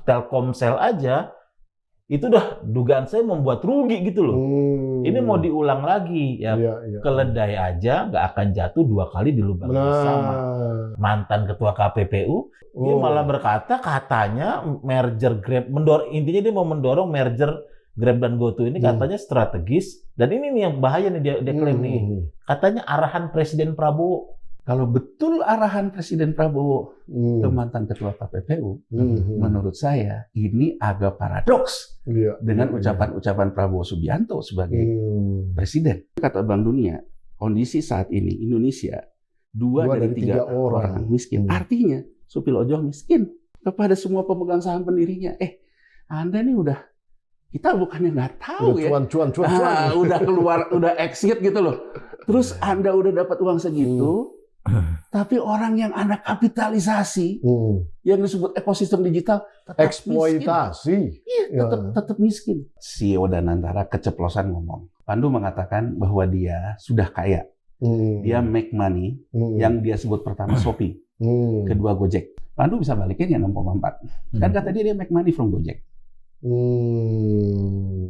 Telkomsel aja, itu udah dugaan saya membuat rugi gitu loh. Ini mau diulang lagi, ya keledai aja nggak akan jatuh 2 kali di lubang yang sama. Mantan ketua KPPU, dia malah berkata katanya merger Grab, intinya dia mau mendorong merger Grab dan GoTo ini katanya strategis, dan ini nih yang bahaya nih dia klaim nih. Katanya arahan Presiden Prabowo. Kalau betul arahan Presiden Prabowo ke mantan ketua KPPU, menurut saya ini agak paradoks dengan ucapan-ucapan Prabowo Subianto sebagai presiden. Kata Bank Dunia, kondisi saat ini Indonesia 2 dari 3 orang miskin. Artinya Supil Ojo miskin kepada semua pemegang saham pendirinya. Anda nih kita bukannya nggak tahu udah cuan. Udah keluar, udah exit gitu loh. Terus Anda udah dapat uang segitu. Tapi orang yang Anda kapitalisasi, yang disebut ekosistem digital, tetap eksploitasi, tetap miskin. CEO Danantara keceplosan ngomong. Pandu mengatakan bahwa dia sudah kaya, dia make money, yang dia sebut pertama Shopee, kedua Gojek. Pandu bisa balikin ya 6,4. Kan kata dia make money from Gojek.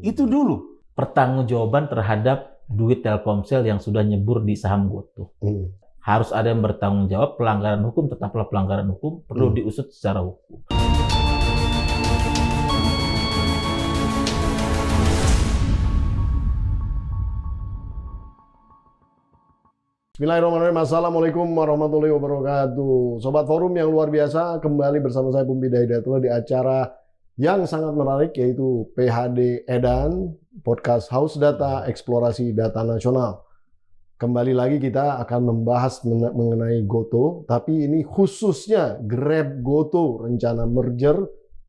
Itu dulu pertanggungjawaban terhadap duit Telkomsel yang sudah nyebur di saham GoTo. Harus ada yang bertanggung jawab. Pelanggaran hukum tetaplah pelanggaran hukum, perlu diusut secara hukum. Bismillahirrahmanirrahim. Assalamualaikum warahmatullahi wabarakatuh. Sobat Forum yang luar biasa, kembali bersama saya Bung Bida Hidayatullah di acara yang sangat menarik, yaitu PHD Edan, Podcast House Data, Eksplorasi Data Nasional. Kembali lagi kita akan membahas mengenai GoTo, tapi ini khususnya Grab GoTo, rencana merger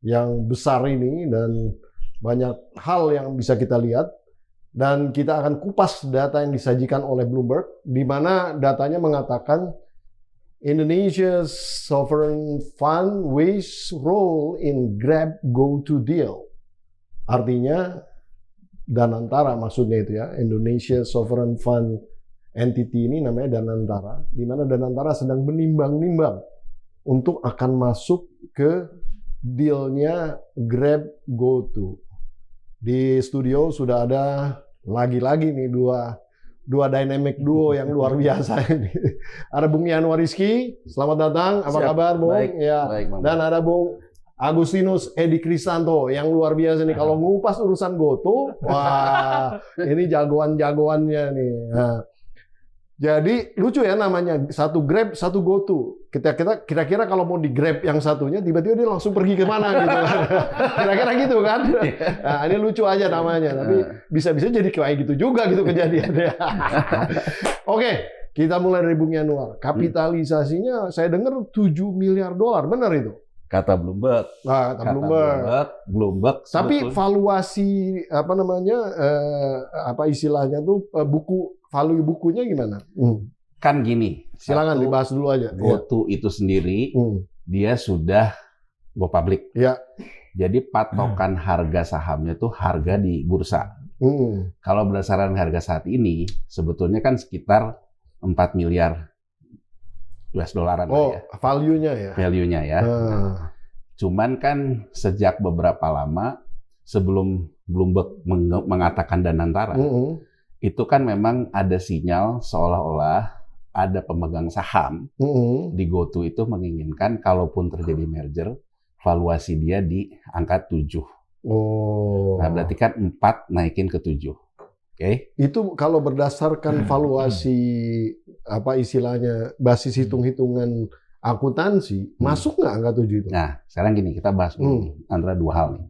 yang besar ini, dan banyak hal yang bisa kita lihat. Dan kita akan kupas data yang disajikan oleh Bloomberg, di mana datanya mengatakan Indonesia's sovereign fund weighs role in Grab GoTo deal. Artinya Danantara maksudnya itu ya, Indonesia Sovereign Fund entity ini namanya Danantara, di mana Danantara sedang menimbang-nimbang untuk akan masuk ke dealnya Grab GoTo. Di studio sudah ada lagi-lagi nih dua dynamic duo yang luar biasa ini. Ada Bung Yanwar Rizky, selamat datang. Apa kabar, Bung? Baik, ya. Baik, dan ada Bung Agustinus Edi Kristanto yang luar biasa nih. Kalau ngupas urusan GoTo, wah ini jagoan-jagoannya nih. Nah, jadi lucu ya namanya, satu Grab, satu GoTo. Kira-kira kalau mau di Grab yang satunya, tiba-tiba dia langsung pergi kemana gitu kan. Kira-kira gitu kan. Nah, ini lucu aja namanya, tapi bisa-bisa jadi kayak gitu juga gitu kejadiannya. Oke, kita mulai dari Bung Yanwar. Kapitalisasinya saya dengar 7 miliar dolar, benar itu? Kata Bloomberg. Nah, kata Bloomberg. Tapi valuasi apa namanya, apa istilahnya tuh, value bukunya gimana? Kan gini. Silakan dibahas dulu aja. GoTo itu sendiri dia sudah go public. Ya. Jadi patokan harga sahamnya tuh harga di bursa. Kalau berdasarkan harga saat ini sebetulnya kan sekitar 4 miliar US dolaran ya. Value-nya ya. Value-nya ya. Cuman kan sejak beberapa lama sebelum Bloomberg mengatakan Danantara, itu kan memang ada sinyal seolah-olah ada pemegang saham di GoTo itu menginginkan kalaupun terjadi merger, valuasi dia di angka 7. Nah, berarti kan 4 naikin ke 7. Oke. Itu kalau berdasarkan valuasi apa istilahnya basis hitung-hitungan akuntansi, masuk nggak angka 7 itu? Nah, sekarang gini, kita bahas dulu antara dua hal nih.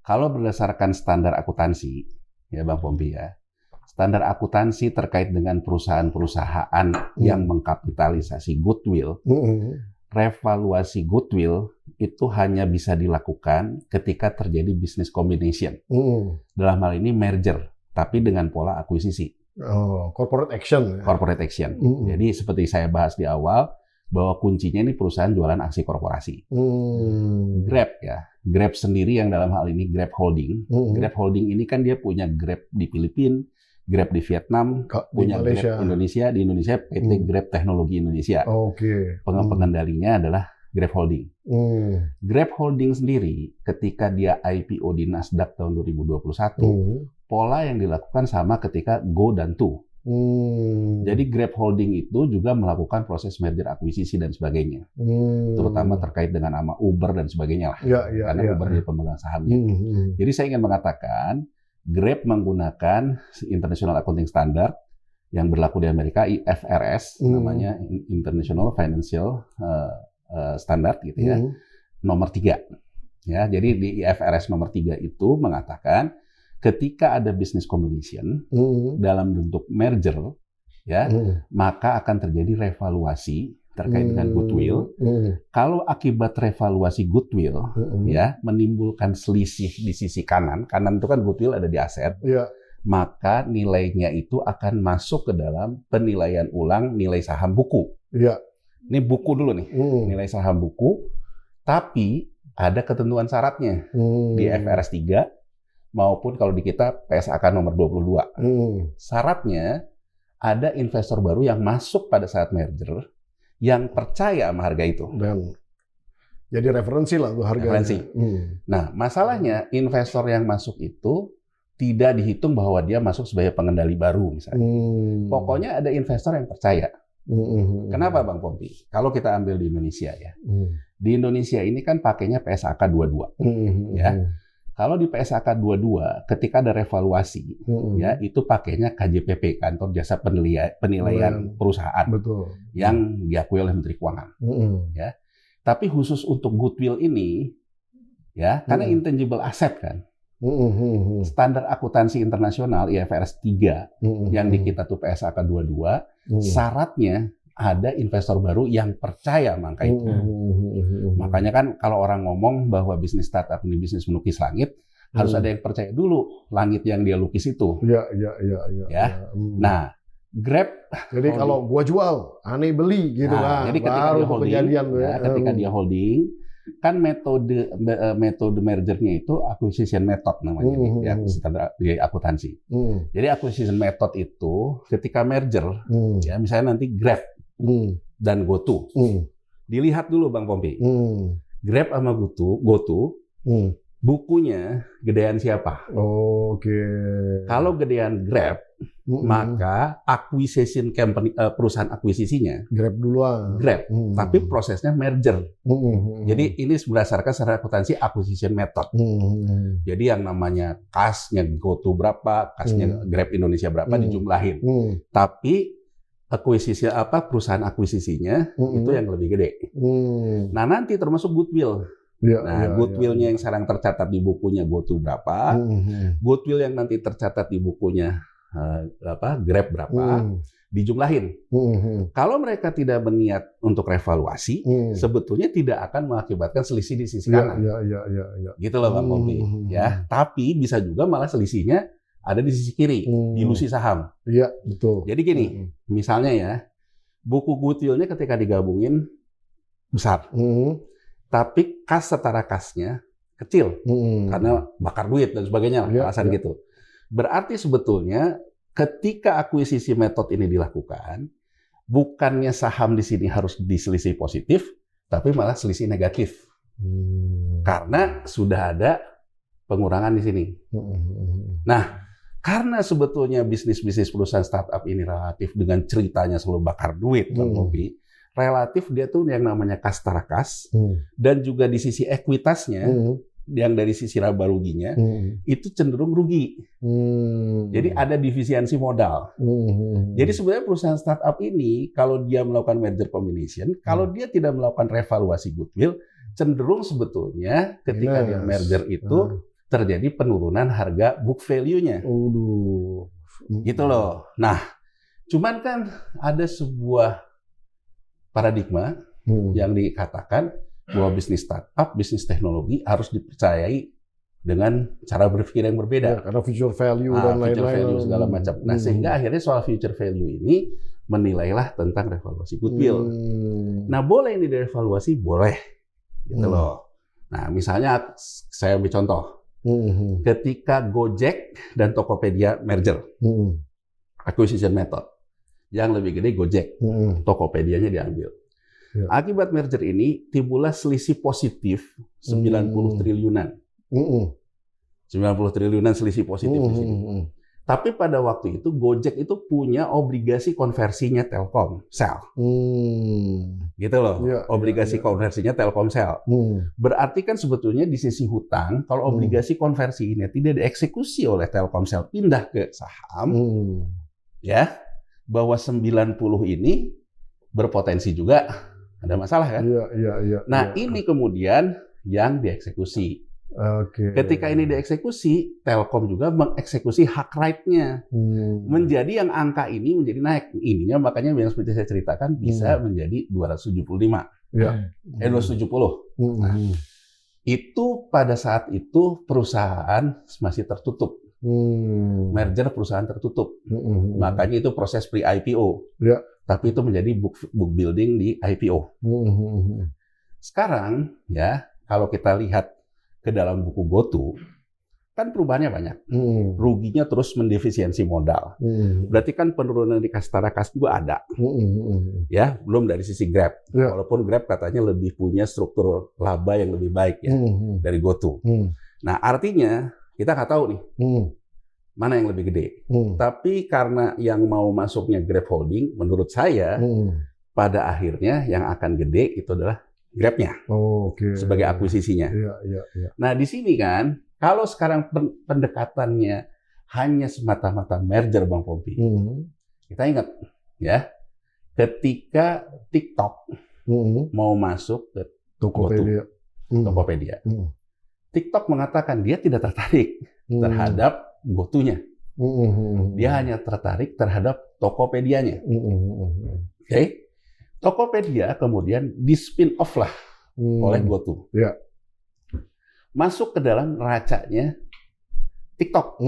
Kalau berdasarkan standar akuntansi, ya Bang Pompi ya, standar akuntansi terkait dengan perusahaan-perusahaan yang mengkapitalisasi goodwill, revaluasi goodwill itu hanya bisa dilakukan ketika terjadi business combination. Dalam hal ini merger, tapi dengan pola akuisisi. Corporate action. Corporate action. Jadi seperti saya bahas di awal, bahwa kuncinya ini perusahaan jualan aksi korporasi. Grab ya. Grab sendiri yang dalam hal ini Grab Holding. Grab Holding ini kan dia punya Grab di Filipina, Grab di Vietnam, punya Grab Indonesia, di Indonesia PT Grab Teknologi Indonesia. Pengendalinya adalah Grab Holding. Grab Holding sendiri ketika dia IPO di Nasdaq tahun 2021, pola yang dilakukan sama ketika Go dan Tu. Jadi Grab Holding itu juga melakukan proses merger akuisisi dan sebagainya, terutama terkait dengan nama Uber dan sebagainya lah, karena Uber dia pemegang sahamnya. Jadi saya ingin mengatakan Grab menggunakan International Accounting Standard yang berlaku di Amerika, IFRS namanya International Financial Standard gitu ya, nomor 3. Ya, jadi di IFRS nomor 3 itu mengatakan ketika ada business combination dalam bentuk merger, ya, maka akan terjadi revaluasi terkait dengan goodwill. Kalau akibat revaluasi goodwill, ya, menimbulkan selisih di sisi kanan itu kan goodwill ada di aset, maka nilainya itu akan masuk ke dalam penilaian ulang nilai saham buku. Ini buku dulu nih, nilai saham buku, tapi ada ketentuan syaratnya di IFRS 3. Maupun kalau di kita PSAK nomor 22. Syaratnya ada investor baru yang masuk pada saat merger yang percaya sama harga itu. Dan jadi referensi lah tuh harganya. Referensi. Nah, masalahnya investor yang masuk itu tidak dihitung bahwa dia masuk sebagai pengendali baru misalnya. Pokoknya ada investor yang percaya. Kenapa Bang Pompi? Kalau kita ambil di Indonesia ya. Di Indonesia ini kan pakainya PSAK 22. Ya. Kalau di PSAK 22, ketika ada revaluasi, ya itu pakainya KJPP, Kantor Jasa Penilaian Perusahaan, yang diakui oleh Menteri Keuangan. Ya, tapi khusus untuk goodwill ini, ya karena intangible asset kan, standar akuntansi internasional IFRS 3 yang di kita tuh PSAK 22, syaratnya ada investor baru yang percaya angka itu. Makanya kan kalau orang ngomong bahwa bisnis startup ini bisnis melukis langit, harus ada yang percaya dulu langit yang dia lukis itu. Ya. Nah, Grab. Jadi kalau gua jual, aneh beli gitu kan. Jadi ketika dia holding, ketika dia holding, kan metode mergernya itu acquisition method namanya di akuntansi. Jadi acquisition method itu ketika merger, ya misalnya nanti Grab dan GoTo. Dilihat dulu Bang Pompi. Grab sama GoTo, bukunya gedean siapa? Kalau gedean Grab, maka acquisition company, perusahaan akuisisinya Grab duluan. Grab, tapi prosesnya merger. Jadi ini berdasarkan secara akuntansi acquisition method. Jadi yang namanya kasnya GoTo berapa, kasnya Grab Indonesia berapa dijumlahin. Tapi akuisisi perusahaan akuisisinya itu yang lebih gede. Nah nanti termasuk goodwill. Goodwill-nya yang sekarang tercatat di bukunya GoTo berapa, goodwill yang nanti tercatat di bukunya Grab berapa, dijumlahin. Kalau mereka tidak berniat untuk revaluasi, sebetulnya tidak akan mengakibatkan selisih di sisi kanan. Gitu loh Bang Pompi. Ya, tapi bisa juga malah selisihnya ada di sisi kiri, dilusi saham. Iya, betul. Jadi gini, misalnya ya, buku goodwill-nya ketika digabungin besar, tapi kas setara kasnya kecil, karena bakar duit dan sebagainya, alasan gitu. Berarti sebetulnya ketika akuisisi metode ini dilakukan, bukannya saham di sini harus diselisih positif, tapi malah selisih negatif. Karena sudah ada pengurangan di sini. Nah, karena sebetulnya bisnis-bisnis perusahaan startup ini relatif dengan ceritanya selalu bakar duit, Bang Pompi, relatif dia tuh yang namanya kas setara kas, dan juga di sisi ekuitasnya, yang dari sisi laba ruginya, itu cenderung rugi. Jadi ada defisiensi modal. Jadi sebenarnya perusahaan startup ini, kalau dia melakukan merger combination, kalau dia tidak melakukan revaluasi goodwill, cenderung sebetulnya ketika dia merger itu, terjadi penurunan harga book value-nya. Gitu loh. Nah, cuman kan ada sebuah paradigma yang dikatakan bahwa bisnis startup, bisnis teknologi harus dipercayai dengan cara berpikir yang berbeda. Karena future value dan lain-lain. Future value segala macam. Nah, sehingga akhirnya soal future value ini menilailah tentang revaluasi goodwill. Nah, boleh ini direvaluasi? Boleh. Gitu loh. Nah, misalnya saya ambil contoh. Ketika Gojek dan Tokopedia merger, acquisition method, yang lebih gede Gojek, Tokopedia-nya diambil. Akibat merger ini timbullah selisih positif 90 triliunan. 90 triliunan selisih positif di sini. Tapi pada waktu itu Gojek itu punya obligasi konversinya Telkomsel. Gitu loh. Obligasi konversinya Telkomsel. Berarti kan sebetulnya di sisi hutang, kalau obligasi konversi ini tidak dieksekusi oleh Telkomsel pindah ke saham, ya, bahwa 90 ini berpotensi juga ada masalah kan? Nah, ini kemudian yang dieksekusi. Ketika ini dieksekusi, Telkom juga mengeksekusi hak right-nya. Menjadi yang angka ini menjadi naik. Ininya makanya yang seperti saya ceritakan bisa menjadi 275. 270. Nah, itu pada saat itu perusahaan masih tertutup. Merger perusahaan tertutup. Makanya itu proses pre-IPO. Tapi itu menjadi book building di IPO. Sekarang ya, kalau kita lihat ke dalam buku GoTo, kan perubahannya banyak. Ruginya terus mendefisiensi modal. Berarti kan penurunan di setara kas juga ada. Ya, belum dari sisi Grab. Walaupun Grab katanya lebih punya struktur laba yang lebih baik ya dari GoTo. Nah, artinya kita nggak tahu nih mana yang lebih gede. Tapi karena yang mau masuknya Grab Holding, menurut saya pada akhirnya yang akan gede itu adalah Grab-nya sebagai akuisisinya. Nah, di sini kan, kalau sekarang pendekatannya hanya semata-mata merger, Bang Pompi, kita ingat ya, ketika TikTok mau masuk ke Tokopedia, TikTok mengatakan dia tidak tertarik terhadap GoTo-nya. Dia hanya tertarik terhadap Tokopedia-nya. Oke? Tokopedia kemudian di spin off lah oleh GoTo. Masuk ke dalam racanya TikTok.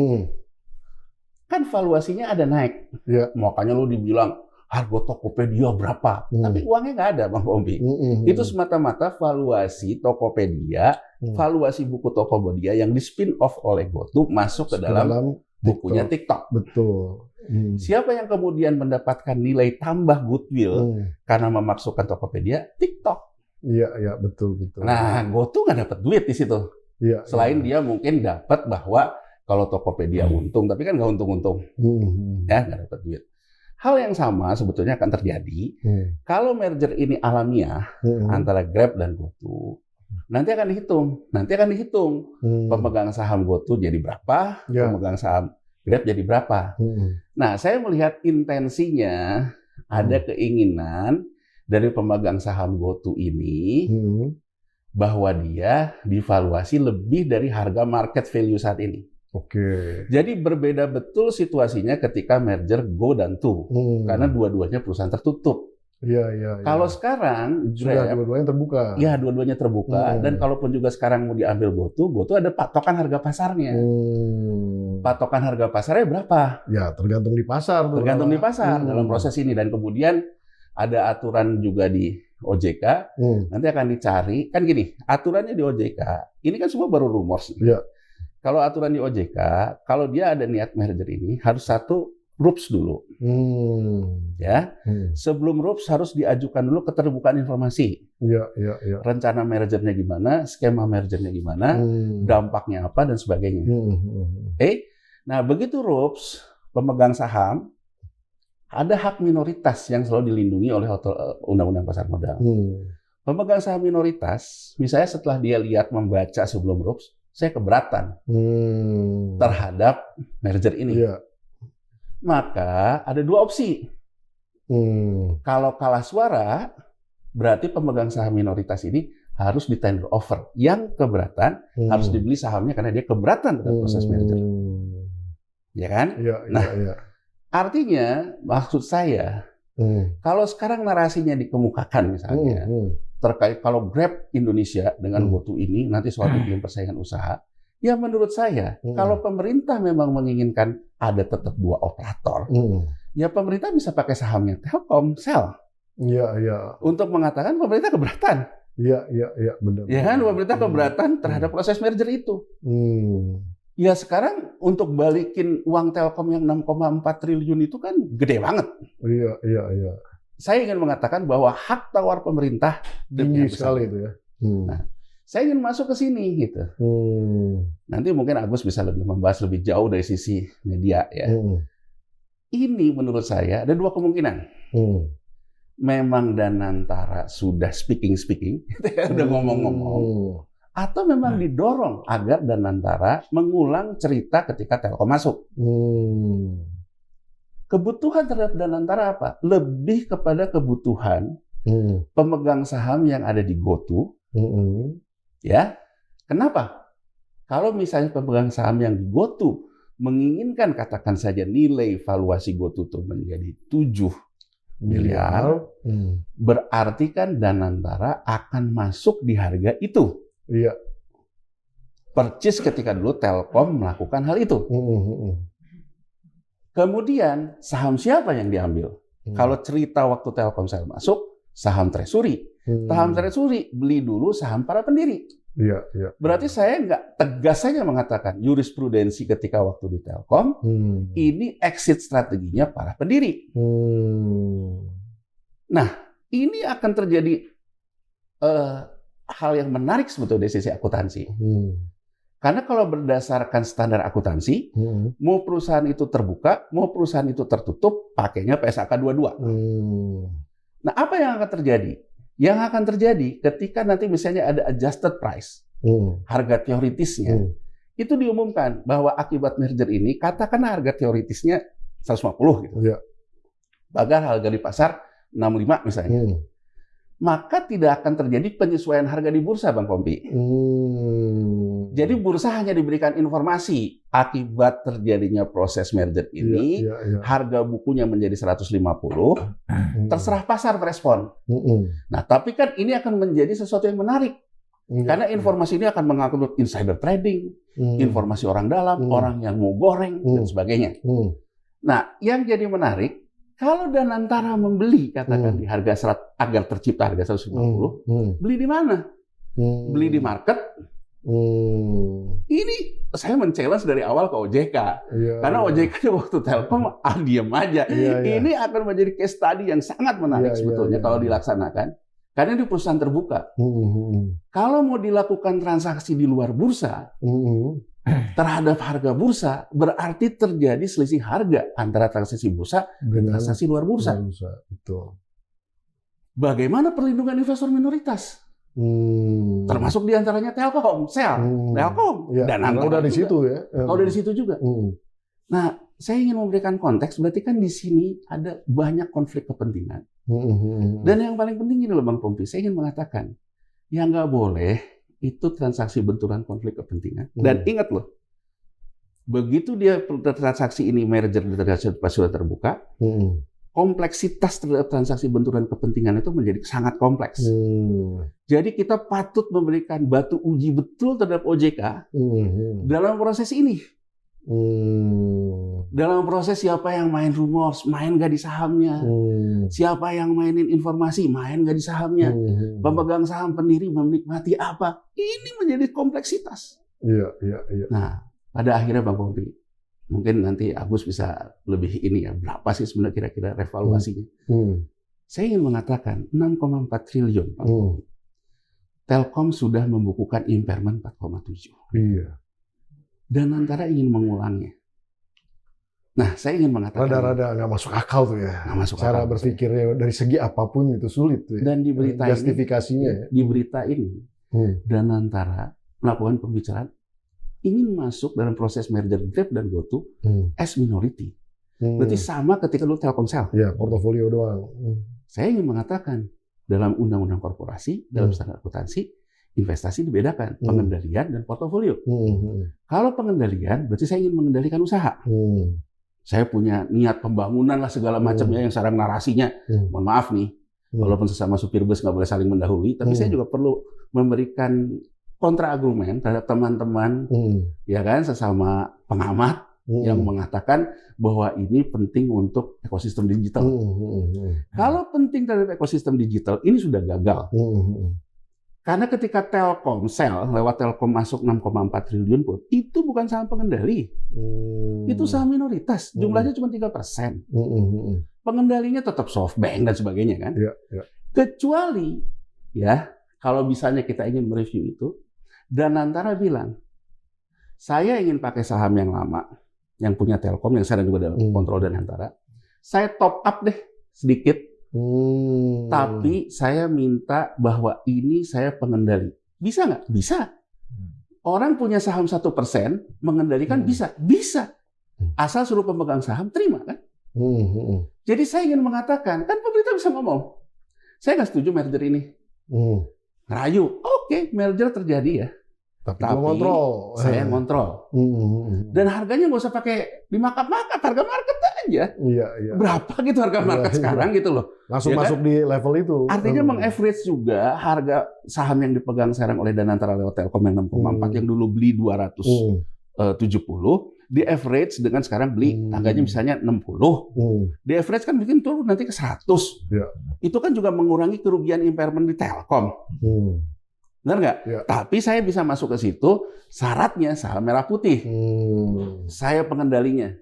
Kan valuasinya ada naik. Makanya lu dibilang harga Tokopedia berapa. Tapi uangnya nggak ada, Bang Pompi. Itu semata-mata valuasi Tokopedia, valuasi buku Tokopedia yang di spin off oleh GoTo masuk ke dalam bukunya TikTok. Betul. Siapa yang kemudian mendapatkan nilai tambah goodwill karena memasukkan Tokopedia? TikTok. Iya, betul. Nah, GoTo nggak dapat duit di situ. Selain dia mungkin dapat bahwa kalau Tokopedia untung, tapi kan nggak untung-untung. Ya, nggak dapat duit. Hal yang sama sebetulnya akan terjadi kalau merger ini alamiah antara Grab dan GoTo. Nanti akan dihitung. Pemegang saham GoTo jadi berapa, pemegang saham Grab jadi berapa. Nah, saya melihat intensinya ada keinginan dari pemegang saham GoTo ini bahwa dia divaluasi lebih dari harga market value saat ini. Jadi berbeda betul situasinya ketika merger Go dan To, karena dua-duanya perusahaan tertutup. Kalau sekarang Grab, dua-duanya terbuka. Ya, dua-duanya terbuka. Dan kalaupun juga sekarang mau diambil GoTo ada patokan harga pasarnya. Patokan harga pasarnya berapa? Ya, tergantung di pasar. Tergantung di pasar dalam proses ini. Dan kemudian ada aturan juga di OJK. Nanti akan dicari. Kan gini, aturannya di OJK, ini kan semua baru rumors. Kalau aturan di OJK, kalau dia ada niat merger ini, harus satu RUPS dulu. Ya, sebelum RUPS harus diajukan dulu keterbukaan informasi. Rencana mergernya gimana, skema mergernya gimana, dampaknya apa dan sebagainya. Nah, begitu RUPS, pemegang saham ada hak minoritas yang selalu dilindungi oleh Undang-Undang Pasar Modal. Pemegang saham minoritas, misalnya setelah dia lihat membaca sebelum RUPS, saya keberatan terhadap merger ini. Maka ada dua opsi. Kalau kalah suara, berarti pemegang saham minoritas ini harus di tender offer. Yang keberatan harus dibeli sahamnya karena dia keberatan dengan proses merger. Ya kan? Artinya, maksud saya, kalau sekarang narasinya dikemukakan misalnya, terkait kalau Grab Indonesia dengan GoTo ini nanti suatu iklim persaingan usaha, ya menurut saya, kalau pemerintah memang menginginkan ada tetap dua operator, ya pemerintah bisa pakai sahamnya Telkomsel. Untuk mengatakan pemerintah keberatan. Benar. Ya kan, pemerintah keberatan terhadap proses merger itu. Ya sekarang untuk balikin uang Telkom yang 6,4 triliun itu kan gede banget. saya ingin mengatakan bahwa hak tawar pemerintah tinggi sekali itu ya. Nah, saya ingin masuk ke sini gitu. Nanti mungkin Agus bisa lebih membahas lebih jauh dari sisi media ya. Ini menurut saya ada dua kemungkinan. Memang Danantara sudah speaking, udah ngomong-ngomong, atau memang didorong agar Danantara mengulang cerita ketika Telkom masuk. Kebutuhan terhadap Danantara apa? Lebih kepada kebutuhan pemegang saham yang ada di GoTo. Ya, kenapa? Kalau misalnya pemegang saham yang di GoTo menginginkan katakan saja nilai valuasi GoTo itu menjadi 7 miliar, berarti kan Danantara akan masuk di harga itu. Iya. Percis ketika dulu Telkom melakukan hal itu. Kemudian saham siapa yang diambil? Kalau cerita waktu Telkomsel masuk, saham Treasury. Saham Treasury beli dulu saham para pendiri. Iya. Berarti saya nggak tegas saja mengatakan jurisprudensi ketika waktu di Telkom, ini exit strateginya para pendiri. Nah, ini akan terjadi hal yang menarik sebetulnya dari sisi akuntansi. Karena kalau berdasarkan standar akuntansi, mau perusahaan itu terbuka, mau perusahaan itu tertutup, pakainya PSAK 22. Nah, apa yang akan terjadi? Yang akan terjadi ketika nanti misalnya ada adjusted price, harga teoritisnya, itu diumumkan bahwa akibat merger ini, katakan harga teoritisnya 150 gitu. Bahkan harga di pasar 65 misalnya. Maka tidak akan terjadi penyesuaian harga di bursa, Bang Pompi. Jadi bursa hanya diberikan informasi akibat terjadinya proses merger ini, harga bukunya menjadi 150, terserah pasar merespon. Nah, tapi kan ini akan menjadi sesuatu yang menarik. Karena informasi ini akan mengangkut insider trading, informasi orang dalam, orang yang mau goreng, dan sebagainya. Nah, yang jadi menarik, kalau Danantara membeli, katakan di harga agar tercipta harga 150, beli di mana? Beli di market. Ini saya men-challenge dari awal ke OJK. Karena OJK waktu Telkom diam aja. Ini akan menjadi case study yang sangat menarik sebetulnya kalau dilaksanakan. Karena ini perusahaan terbuka. Kalau mau dilakukan transaksi di luar bursa, terhadap harga bursa, berarti terjadi selisih harga antara transaksi bursa dan transaksi luar bursa. Betul. Bagaimana perlindungan investor minoritas? Termasuk diantaranya Telkomsel, Telkom, dan udah di situ ya. Kalau dari situ juga. Nah, saya ingin memberikan konteks, berarti kan di sini ada banyak konflik kepentingan. Dan yang paling penting ini loh Bang Pompi, saya ingin mengatakan, yang nggak boleh itu transaksi benturan konflik kepentingan. Dan ingat loh, begitu dia transaksi ini merger sudah terbuka, kompleksitas terhadap transaksi benturan kepentingan itu menjadi sangat kompleks. Jadi kita patut memberikan batu uji betul terhadap OJK dalam proses ini. Dalam proses siapa yang main rumors, main nggak di sahamnya, siapa yang mainin informasi, main nggak di sahamnya, pemegang saham pendiri menikmati apa, ini menjadi kompleksitas. Nah, pada akhirnya Bang Pompi, mungkin nanti Agus bisa lebih ini ya, berapa sih sebenarnya kira-kira revaluasinya? Saya ingin mengatakan 6,4 triliun, Bang Pompi. Telkom sudah membukukan impairment 4,7. Danantara ingin mengulangnya. Nah, saya ingin mengatakan rada-rada nggak masuk akal tuh ya. Cara berpikirnya dari segi apapun itu sulit tuh ya. Dan di berita justifikasinya ini, di berita ini, Danantara melakukan pembicaraan ingin masuk dalam proses merger Grab dan GoTo as minority. Berarti sama ketika dulu Telkomsel. Ya, portofolio doang. Saya ingin mengatakan dalam undang-undang korporasi, dalam standar akuntansi, investasi dibedakan, pengendalian dan portofolio. Kalau pengendalian, berarti saya ingin mengendalikan usaha. Saya punya niat pembangunan lah segala macamnya yang sekarang narasinya. Mohon maaf nih, walaupun sesama supir bus nggak boleh saling mendahului, tapi saya juga perlu memberikan kontra-argumen terhadap teman-teman, ya kan, sesama pengamat yang mengatakan bahwa ini penting untuk ekosistem digital. Kalau penting terhadap ekosistem digital, ini sudah gagal. Karena ketika Telkomsel lewat Telkom masuk 6,4 triliun pun, itu bukan saham pengendali. Itu saham minoritas, jumlahnya cuma 3%. pengendalinya tetap SoftBank dan sebagainya kan. Ya, ya. Kecuali ya kalau misalnya kita ingin mereview itu, Danantara bilang, saya ingin pakai saham yang lama, yang punya Telkom, yang sekarang juga ada kontrol Danantara. Saya top up deh sedikit, tapi saya minta bahwa ini saya pengendali. Bisa nggak? Bisa. Orang punya saham 1% mengendalikan bisa. Asal suruh pemegang saham terima kan. Jadi saya ingin mengatakan, kan pemerintah bisa ngomong, saya nggak setuju merger ini. Rayu, oke, merger terjadi ya. Tapi ngontrol. Saya ngontrol. Dan harganya nggak usah pakai dimakap-makap, harga market aja. Iya. Berapa gitu harga market sekarang gitu loh. Langsung ya masuk kan? di level itu. Artinya meng-average juga harga saham yang dipegang sekarang oleh Danantara lewat Telkom yang 6,4 yang dulu beli 270, di average dengan sekarang beli harganya misalnya 60. Di average kan mungkin turun nanti ke 100. Ya. Itu kan juga mengurangi kerugian impairment di Telkom. Benar nggak? Ya. Tapi saya bisa masuk ke situ, syaratnya saham merah putih. Saya pengendalinya.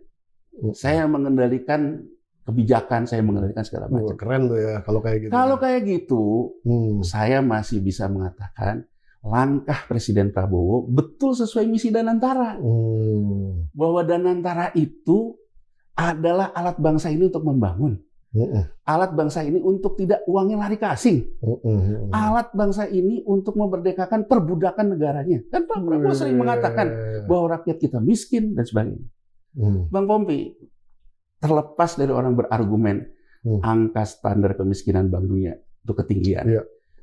Saya mengendalikan kebijakan, saya mengendalikan segala macam. Keren tuh ya kalau kayak gitu. Kalau kayak gitu, saya masih bisa mengatakan langkah Presiden Prabowo betul sesuai misi Danantara. Bahwa Danantara itu adalah alat bangsa ini untuk membangun. Alat bangsa ini untuk tidak uangnya lari ke asing. Alat bangsa ini untuk memerdekakan perbudakan negaranya. Kan Pak Prabowo sering mengatakan bahwa rakyat kita miskin dan sebagainya. Bang Pompi, terlepas dari orang berargumen angka standar kemiskinan Bank Dunia itu ketinggian.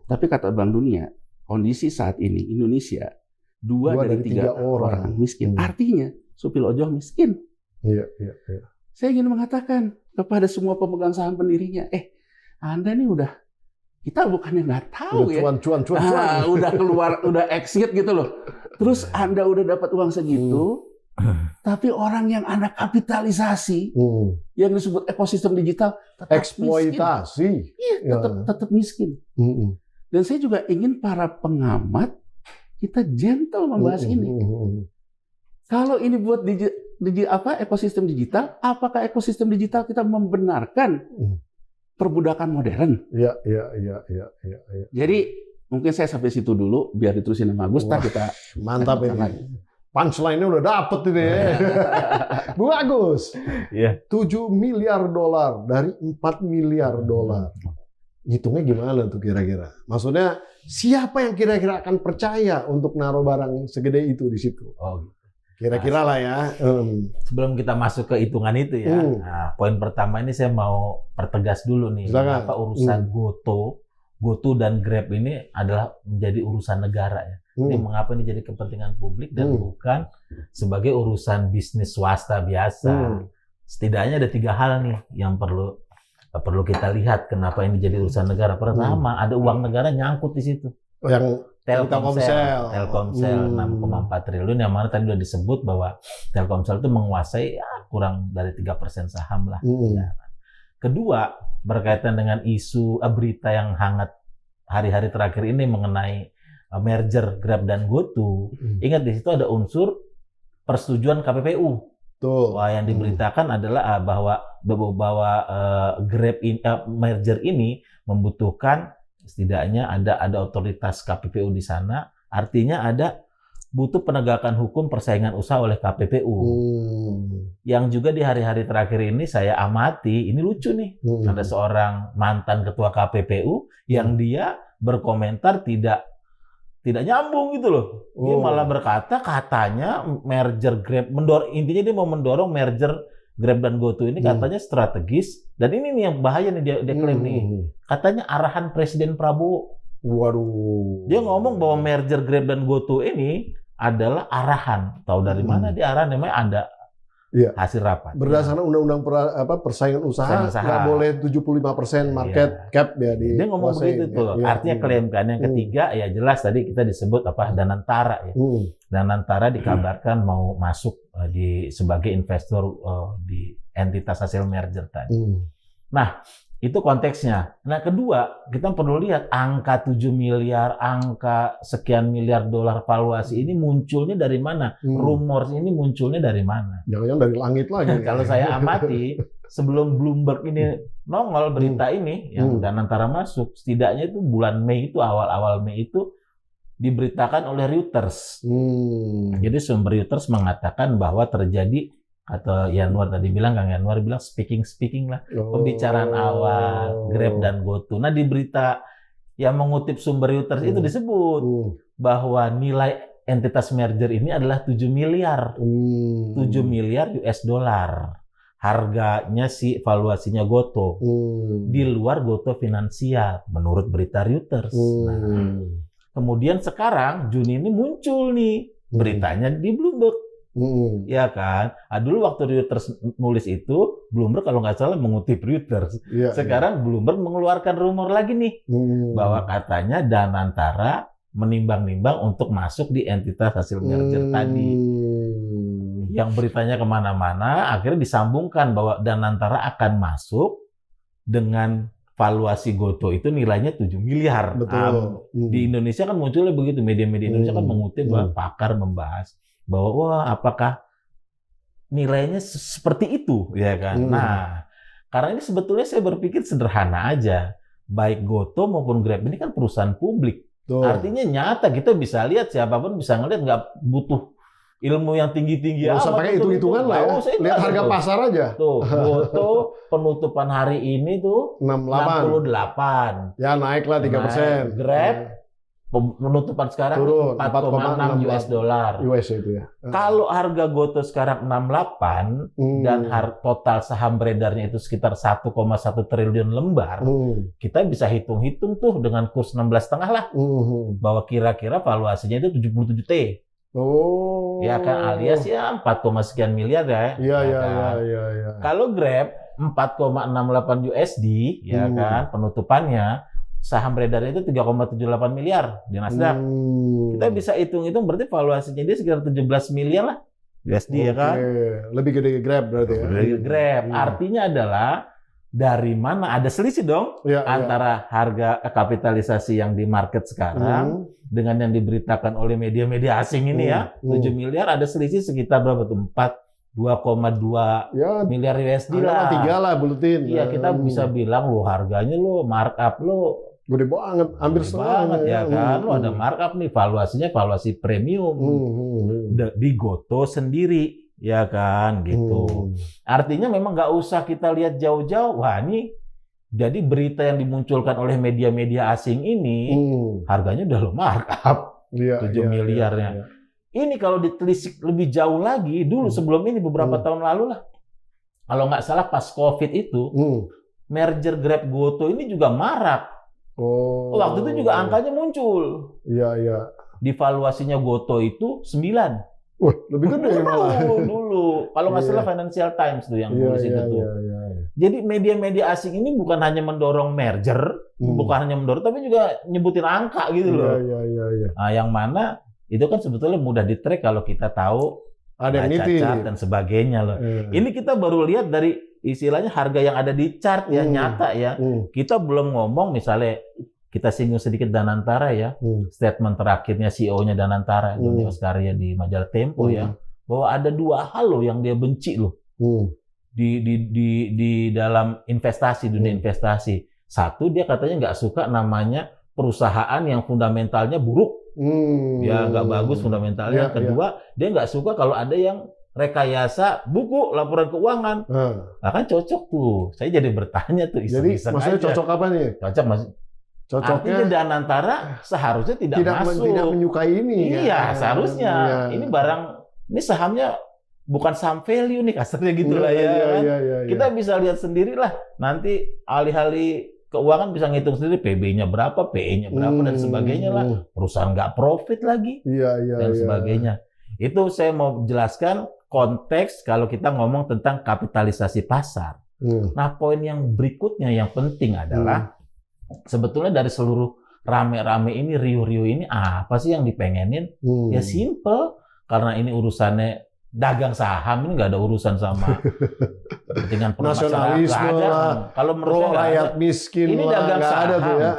Tapi kata Bank Dunia, kondisi saat ini Indonesia 2 dari 3 orang miskin. Artinya Supil Ojo miskin. Saya ingin mengatakan kepada semua pemegang saham pendirinya, Anda nih kita bukannya nggak tahu ya. Cuan. Udah keluar, udah exit gitu loh. Terus Anda udah dapat uang segitu, tapi orang yang Anda kapitalisasi, yang disebut ekosistem digital, tetap eksploitasi. Miskin. Iya, tetap miskin. Dan saya juga ingin para pengamat kita gentle membahas ini. Kalau ini buat ekosistem digital, apakah ekosistem digital kita membenarkan perbudakan modern? Iya. Jadi mungkin saya sampai situ dulu, biar diterusin sama Agus. Kita mantap ini. Punchline-nya udah dapet ini ya. Bu Agus, 7 miliar dolar dari 4 miliar dolar. Ngitungnya gimana tuh kira-kira? Maksudnya siapa yang kira-kira akan percaya untuk naruh barang segede itu di situ? Kira-kira lah ya. Sebelum kita masuk ke hitungan itu ya, nah, poin pertama ini saya mau pertegas dulu nih. Kenapa urusan GoTo dan Grab ini adalah menjadi urusan negara ya. Ini mengapa ini jadi kepentingan publik dan bukan sebagai urusan bisnis swasta biasa. Setidaknya ada 3 hal nih yang perlu kita lihat kenapa ini jadi urusan negara. Pertama, ada uang negara nyangkut di situ. Yang Telkomsel 6,4 triliun yang mana tadi sudah disebut bahwa Telkomsel itu menguasai kurang dari 3% saham lah. Ya. Kedua, berkaitan dengan isu berita yang hangat hari-hari terakhir ini mengenai merger Grab dan GoTo. Ingat di situ ada unsur persetujuan KPPU. Wah, yang diberitakan adalah bahwa Grab merger ini membutuhkan setidaknya ada otoritas KPPU di sana, artinya butuh penegakan hukum persaingan usaha oleh KPPU. Yang juga di hari-hari terakhir ini saya amati, ini lucu nih, ada seorang mantan ketua KPPU yang dia berkomentar tidak nyambung gitu loh. Dia malah berkata katanya merger Grab, intinya dia mau mendorong merger Grab dan GoTo ini katanya strategis, dan ini nih yang bahaya nih dia klaim nih. Katanya arahan Presiden Prabowo. Waduh. Dia ngomong bahwa merger Grab dan GoTo ini adalah arahan. Tahu dari mana dia arahan? Namanya ada hasil rapat. Berdasarkan undang-undang persaingan usaha nggak boleh 75% market cap ya di. Dia ngomong begitu tuh. Artinya klaim kan. Yang ketiga ya jelas tadi kita disebut Danantara ya. Danantara dikabarkan mau masuk sebagai investor di entitas hasil merger tadi. Nah, Itu konteksnya. Nah, kedua, kita perlu lihat angka 7 miliar, angka sekian miliar dolar valuasi ini munculnya dari mana? Rumor ini munculnya dari mana? Jangan-jangan dari langit lagi. Kalau saya amati, sebelum Bloomberg ini nongol berita ini, yang Danantara masuk, setidaknya itu bulan Mei itu, awal-awal Mei itu, diberitakan oleh Reuters. Jadi sumber Reuters mengatakan bahwa terjadi, atau Yanuar tadi bilang, Kang Yanuar bilang speaking lah, pembicaraan awal Grab dan GoTo. Nah, di berita yang mengutip sumber Reuters itu disebut bahwa nilai entitas merger ini adalah 7 miliar. 7 miliar US dollar. Harganya valuasinya GoTo. Di luar GoTo Finansial menurut berita Reuters. Nah, kemudian sekarang Juni ini muncul nih beritanya di Bloomberg. Ya kan? Dulu waktu Reuters nulis itu, Bloomberg kalau nggak salah mengutip Reuters. Sekarang Bloomberg mengeluarkan rumor lagi nih, bahwa katanya Danantara menimbang-nimbang untuk masuk di entitas hasil merger tadi. Yang beritanya kemana-mana, akhirnya disambungkan bahwa Danantara akan masuk dengan valuasi GoTo itu nilainya 7 miliar. Betul. Di Indonesia kan munculnya begitu, media-media Indonesia kan mengutip bahwa pakar membahas bahwa wah, apakah nilainya seperti itu, ya kan? Nah, karena ini sebetulnya saya berpikir sederhana aja. Baik GoTo maupun Grab ini kan perusahaan publik. Artinya nyata, kita bisa lihat, siapapun bisa ngelihat, nggak butuh ilmu yang tinggi-tinggi. Nggak usah pakai hitung-hitungan lah ya. Lihat harga pasar aja. Tuh, GoTo penutupan hari ini tuh 68. Ya naiklah 3%. Grab penutupan sekarang turun 4,6 US dollar. US itu ya. Kalau harga GoTo sekarang 68 dan total saham beredarnya itu sekitar 1,1 triliun lembar, kita bisa hitung-hitung tuh dengan kurs 16,5 lah, bahwa kira-kira valuasinya itu 77 T. Ya kan, alias ya 4, sekian miliar ya. Iya. Kalau Grab 4,68 USD, ya kan, penutupannya. Saham beredarnya itu 3,78 miliar di Nasdaq. Kita bisa hitung-hitung berarti valuasinya dia sekitar 17 miliar lah USD, ya kan? Lebih gede Grab berarti ya. Lebih Grab. Artinya adalah dari mana ada selisih dong antara harga kapitalisasi yang di market sekarang dengan yang diberitakan oleh media-media asing ini ya. 7 miliar ada selisih sekitar berapa tuh? 2,2 miliar USD lah. 3 lah bulutin. Iya, kita bisa bilang lo harganya lo markup lo gede banget, hampir setengah ya kan. Lo ada markup nih, valuasinya valuasi premium di GoTo sendiri, ya kan, gitu. Artinya memang nggak usah kita lihat jauh-jauh. Wah, ini jadi berita yang dimunculkan oleh media-media asing ini harganya udah lo markup 7 miliarnya. Ini kalau ditelisik lebih jauh lagi, dulu sebelum ini beberapa tahun lalu lah, kalau nggak salah pas COVID itu, merger Grab GoTo ini juga marak. Waktu itu juga angkanya muncul. Iya. Di valuasinya GoTo itu 9. Wah, lebih gede malah. Dulu. Kalau nggak salah Financial Times tuh yang nulis itu tuh. Jadi media-media asing ini bukan hanya mendorong merger, bukan hanya mendorong, tapi juga nyebutin angka gitu loh. Iya. Nah, yang mana itu kan sebetulnya mudah di-track kalau kita tahu ada yang chart dan sebagainya loh. Ini kita baru lihat dari istilahnya harga yang ada di chart ya, nyata ya. Kita belum ngomong misalnya, kita singgung sedikit Danantara ya. Statement terakhirnya CEO-nya Danantara, Doni Oskarya di majalah Tempo ya, bahwa ada 2 hal loh yang dia benci loh. Di dalam investasi, dunia investasi. Satu, dia katanya nggak suka namanya perusahaan yang fundamentalnya buruk. Ya nggak bagus fundamentalnya. Yang kedua, dia nggak suka kalau ada yang rekayasa buku laporan keuangan. Nah, kan cocok tuh. Saya jadi bertanya tuh iseng-iseng. Jadi maksudnya aja. cocok apa nih? Cocok artinya Danantara seharusnya tidak masuk. Tidak menyukai ini. Iya, seharusnya. Ini barang, ini sahamnya bukan saham value nih kasarnya gitu lah ya. Kita bisa lihat sendiri lah. Nanti alih-alih keuangan bisa ngitung sendiri PB-nya berapa, PE-nya berapa dan sebagainya lah. Perusahaan nggak profit lagi dan sebagainya. Itu saya mau jelaskan konteks kalau kita ngomong tentang kapitalisasi pasar. Nah, poin yang berikutnya yang penting adalah sebetulnya dari seluruh rame-rame ini, riuh-riuh ini, apa sih yang dipengenin? Ya simple, karena ini urusannya dagang saham ini nggak ada urusan sama kepentingan nasionalisme lah, kalau menurut saya rakyat miskin ini lah, dagang saham. ada tuh ya.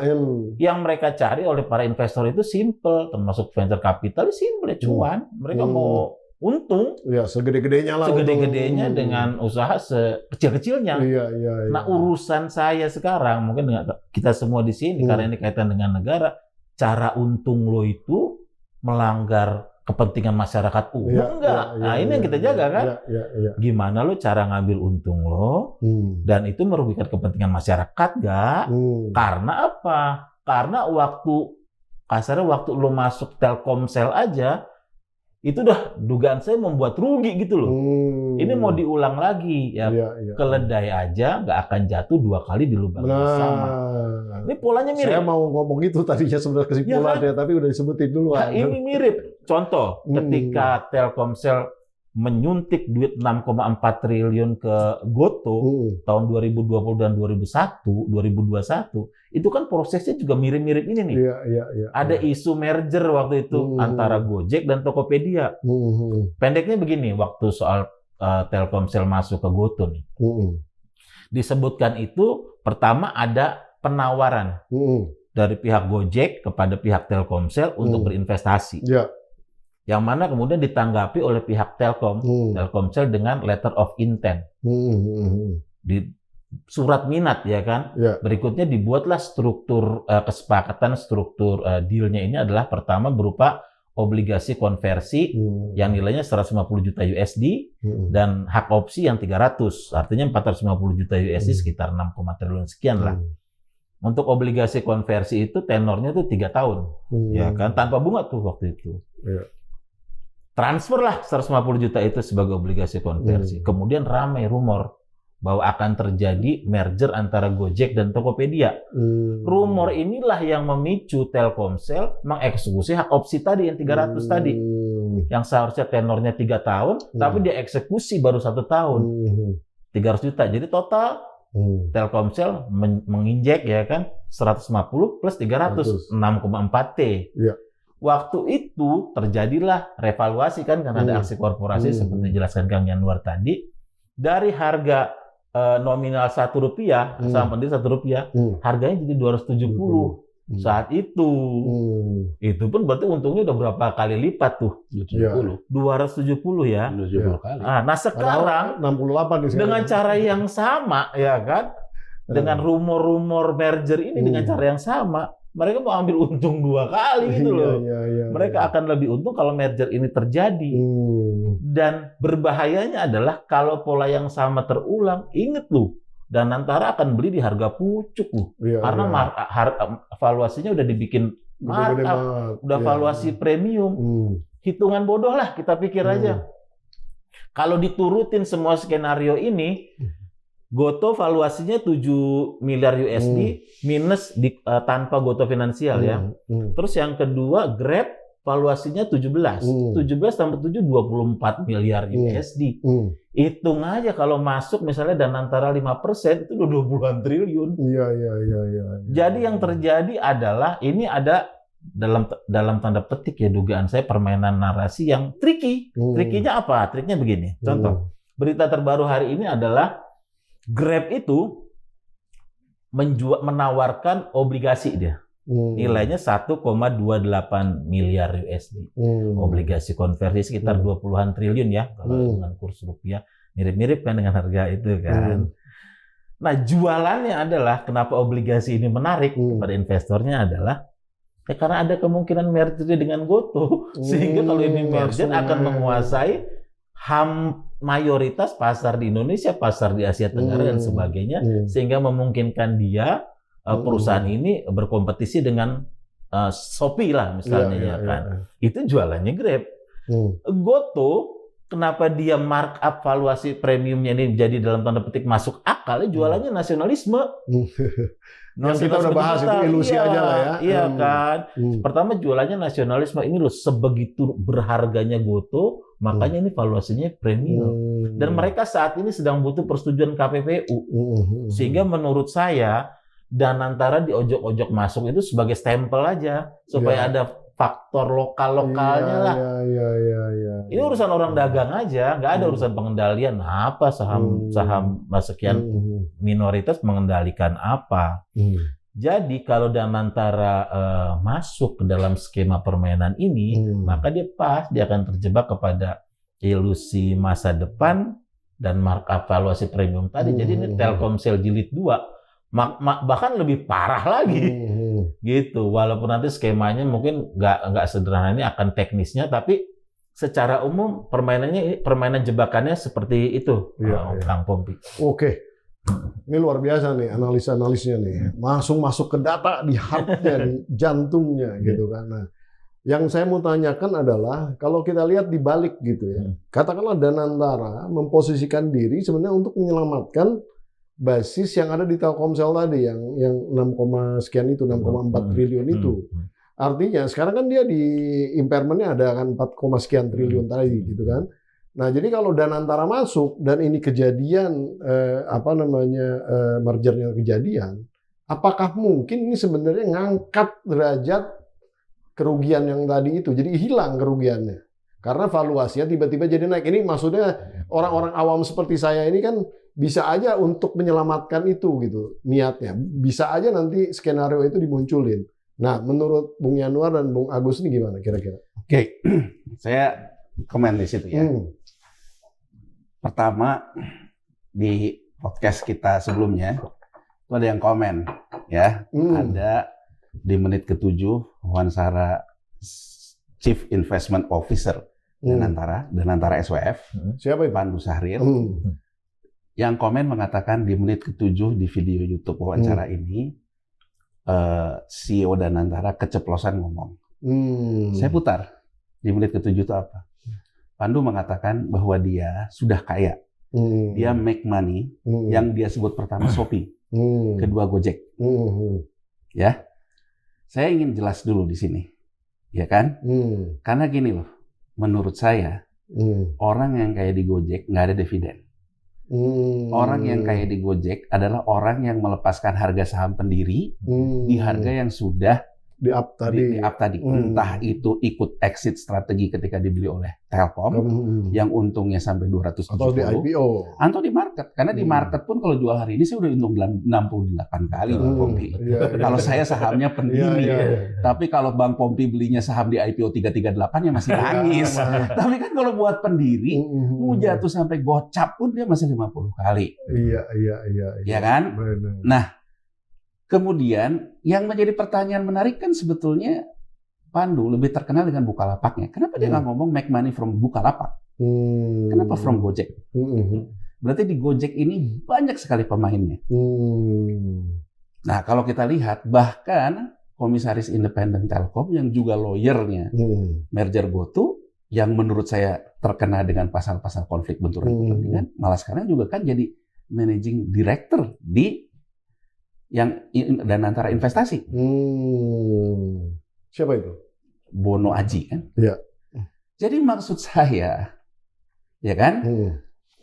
Yang mereka cari oleh para investor itu simple, termasuk venture capital simple ya, cuan. Mereka mau untung. Ya, segede-gedenya lah. Segede-gedenya dengan usaha sekecil-kecilnya. Iya. Nah, urusan saya sekarang mungkin dengan kita semua di sini karena ini kaitan dengan negara, cara untung lo itu melanggar kepentingan masyarakat umum enggak? Nah, ini yang kita jaga kan? Gimana lo cara ngambil untung lo dan itu merugikan kepentingan masyarakat enggak? Karena apa? Karena kasarnya waktu lo masuk Telkomsel aja itu udah dugaan saya membuat rugi gitu loh. Ini mau diulang lagi ya. Keledai aja nggak akan jatuh 2 kali di lubang yang sama. Ini polanya mirip. Saya mau ngomong itu tadinya sebenarnya kesimpulannya, tapi udah disebutin dulu. Nah, ini mirip. Contoh, ketika Telkomsel menyuntik duit 6,4 triliun ke Goto tahun 2020 dan 2021, itu kan prosesnya juga mirip-mirip ini nih. Ada isu merger waktu itu antara Gojek dan Tokopedia. Pendeknya begini, waktu soal Telkomsel masuk ke Goto nih. Disebutkan itu pertama ada penawaran dari pihak Gojek kepada pihak Telkomsel untuk berinvestasi. Yang mana kemudian ditanggapi oleh pihak Telkomsel dengan letter of intent. Di surat minat ya kan. Berikutnya dibuatlah struktur kesepakatan, struktur dealnya ini adalah pertama berupa obligasi konversi yang nilainya 150 juta USD dan hak opsi yang 300. Artinya 450 juta USD sekitar 6, triliun sekian lah. Untuk obligasi konversi itu tenornya tuh 3 tahun. Ya kan, tanpa bunga tuh waktu itu. Transferlah 150 juta itu sebagai obligasi konversi. Kemudian ramai rumor bahwa akan terjadi merger antara Gojek dan Tokopedia. Rumor inilah yang memicu Telkomsel mengeksekusi hak opsi tadi yang 300 tadi. Yang seharusnya tenornya 3 tahun, tapi dia eksekusi baru 1 tahun. 300 juta. Jadi total Telkomsel menginjek ya kan 150 plus 300, 6,4 T. Waktu itu terjadilah revaluasi kan karena ada aksi korporasi seperti dijelaskan Kang Yanuar tadi. Dari harga nominal Rp1, saham pendiri Rp1, harganya jadi 270 saat itu. Itu pun berarti untungnya udah berapa kali lipat tuh? 270 ya. 270 kali. Nah sekarang 68 dengan cara yang sama ya kan? Dengan rumor-rumor merger ini dengan cara yang sama. Mereka mau ambil untung 2 kali gitu loh. Mereka akan lebih untung kalau merger ini terjadi. Dan berbahayanya adalah kalau pola yang sama terulang, inget loh, Danantara akan beli di harga pucuk loh. Karena valuasinya udah dibikin markup, udah valuasi premium. Hitungan bodoh lah kita pikir aja. Kalau diturutin semua skenario ini, Goto valuasinya 7 miliar USD minus tanpa Goto Finansial ya. Terus yang kedua Grab valuasinya 17. 17 tambah 7 24 miliar USD. Hitung aja kalau masuk misalnya Danantara 5% itu udah 20-an triliun. Jadi yang terjadi adalah ini ada dalam tanda petik ya dugaan saya permainan narasi yang tricky. Trikinya apa? Triknya begini. Contoh, berita terbaru hari ini adalah Grab itu menawarkan obligasi dia. Nilainya 1,28 miliar USD. Obligasi konversi sekitar 20-an triliun ya kalau dengan kurs rupiah. Mirip-mirip kan dengan harga itu kan. Nah, jualannya adalah kenapa obligasi ini menarik kepada investornya adalah karena ada kemungkinan merger dengan Goto. Sehingga kalau ini merger akan menguasai mayoritas pasar di Indonesia, pasar di Asia Tenggara dan sebagainya, sehingga memungkinkan dia perusahaan ini berkompetisi dengan Shopee lah misalnya kan. Itu jualannya Grab. Goto kenapa dia markup valuasi premiumnya ini jadi dalam tanda petik masuk akalnya jualannya nasionalisme. Yang kita udah bahas itu ilusi aja lah ya. Iya kan. Pertama jualannya nasionalisme ini loh sebegitu berharganya Goto, makanya ini valuasinya premium. Dan mereka saat ini sedang butuh persetujuan KPPU. Sehingga menurut saya Danantara diojok-ojok masuk itu sebagai stempel aja supaya ada faktor lokal-lokalnya lah. Iya. Ini urusan orang dagang aja, nggak ada urusan pengendalian apa saham sekian minoritas mengendalikan apa. Jadi kalau Danantara masuk ke dalam skema permainan ini, maka dia akan terjebak kepada ilusi masa depan dan markup valuasi premium tadi. Jadi ini Telkomsel jilid 2, bahkan lebih parah lagi. Gitu, walaupun nanti skemanya mungkin nggak sederhana ini, akan teknisnya, tapi secara umum permainan jebakannya seperti itu, Kang Pompi. Oke, ini luar biasa nih analisnya nih, langsung masuk ke data di heart-nya, di jantungnya gitu kan. Nah, yang saya mau tanyakan adalah kalau kita lihat di balik gitu ya, katakanlah Danantara memposisikan diri sebenarnya untuk menyelamatkan basis yang ada di Telkomsel tadi yang 6,4 triliun itu. Artinya sekarang kan dia di impairment-nya ada kan 4, sekian triliun tadi gitu kan. Nah, jadi kalau Danantara masuk dan ini kejadian mergernya kejadian, apakah mungkin ini sebenarnya ngangkat derajat kerugian yang tadi itu? Jadi hilang kerugiannya. Karena valuasinya tiba-tiba jadi naik. Ini maksudnya orang-orang awam seperti saya ini kan bisa aja untuk menyelamatkan itu gitu niatnya. Bisa aja nanti skenario itu dimunculin. Nah, menurut Bung Yanuar dan Bung Agus ini gimana kira-kira? Oke, saya komen di situ ya. Pertama, di podcast kita sebelumnya itu ada yang komen ya. Ada di menit ke-7 wawancara Chief Investment Officer Danantara SWF. Siapa itu? Pandu Sahrir. Yang komen mengatakan di menit ke-7 di video YouTube wawancara ini, CEO Danantara keceplosan ngomong. Saya putar, di menit ke-7 itu apa? Pandu mengatakan bahwa dia sudah kaya. Dia make money, yang dia sebut pertama Shopee, kedua Gojek. Ya, saya ingin jelas dulu di sini. Ya kan? Karena gini loh, menurut saya, orang yang kaya di Gojek nggak ada dividen. Orang yang kaya di Gojek adalah orang yang melepaskan harga saham pendiri di harga yang sudah di up tadi. Entah itu ikut exit strategi ketika dibeli oleh Telkom yang untungnya sampai 270 atau di IPO atau di market. Karena di market pun kalau jual hari ini saya udah untung 68 kali Bang Pompi. Kalau saya sahamnya pendiri. Tapi kalau Bang Pompi belinya saham di IPO 338 ya masih nangis. Tapi kan kalau buat pendiri mau jatuh sampai gocap pun dia masih 50 kali. Iya. Ya kan? Benar. Nah, kemudian yang menjadi pertanyaan menarik kan sebetulnya Pandu lebih terkenal dengan Bukalapaknya. Kenapa dia nggak ngomong make money from Bukalapak? Kenapa from Gojek? Berarti di Gojek ini banyak sekali pemainnya. Nah, kalau kita lihat bahkan komisaris independen Telkom yang juga lawyernya merger GoTo yang menurut saya terkena dengan pasal-pasal konflik benturan kepentingan, malah sekarang juga kan jadi managing director di yang Danantara Investasi. Siapa itu? Bono Aji kan? Iya. Jadi maksud saya, ya kan?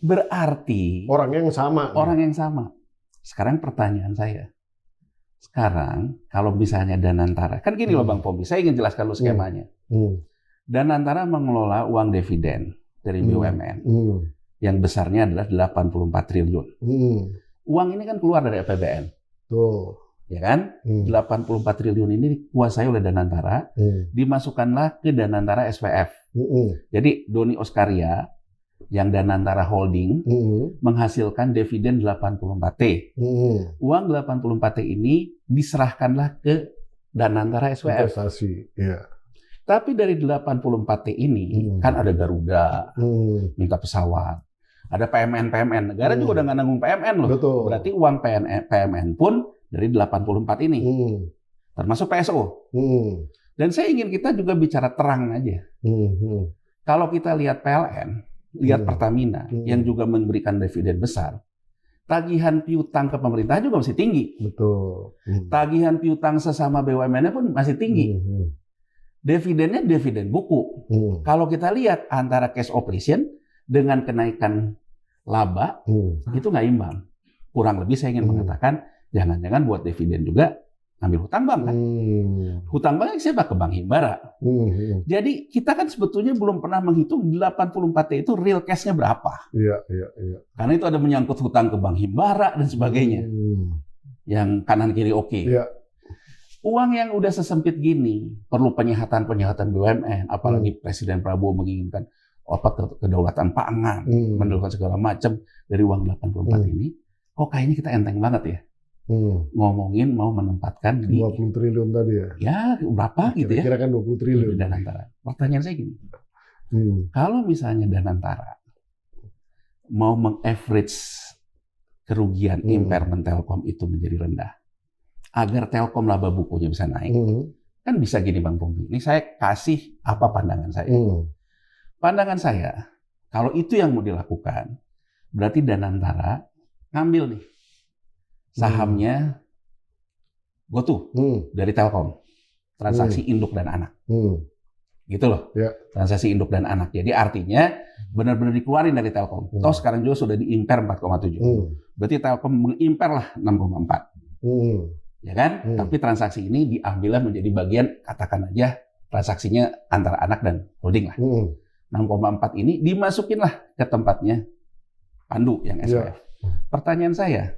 Berarti orang yang sama. Orang yang sama. Sekarang pertanyaan saya. Sekarang kalau misalnya Danantara, kan gini loh Bang Pompi, saya ingin jelaskan dulu skemanya. Danantara mengelola uang dividen dari BUMN yang besarnya adalah 84 triliun. Uang ini kan keluar dari APBN. Tuh. Ya kan? 84 triliun ini dikuasai oleh Danantara, dimasukkanlah ke Danantara SWF. Jadi Doni Oskaria yang Danantara Holding menghasilkan dividen 84T. Uang 84T ini diserahkanlah ke Danantara SWF. Investasi, ya. Tapi dari 84T ini kan ada Garuda, minta pesawat. Ada PMN. Negara juga udah nggak nanggung PMN loh. Betul. Berarti uang PMN pun dari 84 ini. Termasuk PSO. Dan saya ingin kita juga bicara terang aja. Kalau kita lihat PLN, lihat Pertamina, yang juga memberikan dividen besar, tagihan piutang ke pemerintah juga masih tinggi. Betul. Tagihan piutang sesama BUMN-nya pun masih tinggi. Dividennya dividen buku. Kalau kita lihat antara cash operation dengan kenaikan laba, itu nggak imbang. Kurang lebih saya ingin mengatakan, jangan-jangan buat dividen juga ambil hutang bank kan. Hutang bank siapa? Ke Bank Himbara. Jadi kita kan sebetulnya belum pernah menghitung 84T itu real cash-nya berapa. Iya. Karena itu ada menyangkut hutang ke Bank Himbara dan sebagainya. Yang kanan kiri oke. Iya. Uang yang udah sesempit gini perlu penyehatan BUMN, apalagi Presiden Prabowo menginginkan kedaulatan pangan, mendahulukan segala macam dari uang 84 ini. Kok kayaknya kita enteng banget ya. Ngomongin mau menempatkan di 20 triliun tadi ya. Ya, berapa gitu ya? Kira-kira kan 20 triliun. Danantara. Pertanyaan saya gini. Kalau misalnya Danantara mau meng-average kerugian impairment Telkom itu menjadi rendah, agar Telkom laba bukunya bisa naik, kan bisa gini Bang Pompi. Ini saya kasih apa pandangan saya. Pandangan saya, kalau itu yang mau dilakukan, berarti Danantara ngambil nih sahamnya GoTo dari Telkom, transaksi induk dan anak, gitu loh, transaksi induk dan anak. Jadi artinya benar-benar dikeluarin dari Telkom. Toh sekarang juga sudah diimpair 4,7, berarti Telkom mengimpair lah 6,4, ya kan? Tapi transaksi ini diambillah menjadi bagian, katakan aja transaksinya antara anak dan holding lah. 6,4 ini dimasukin lah ke tempatnya Pandu yang SWF. Pertanyaan saya,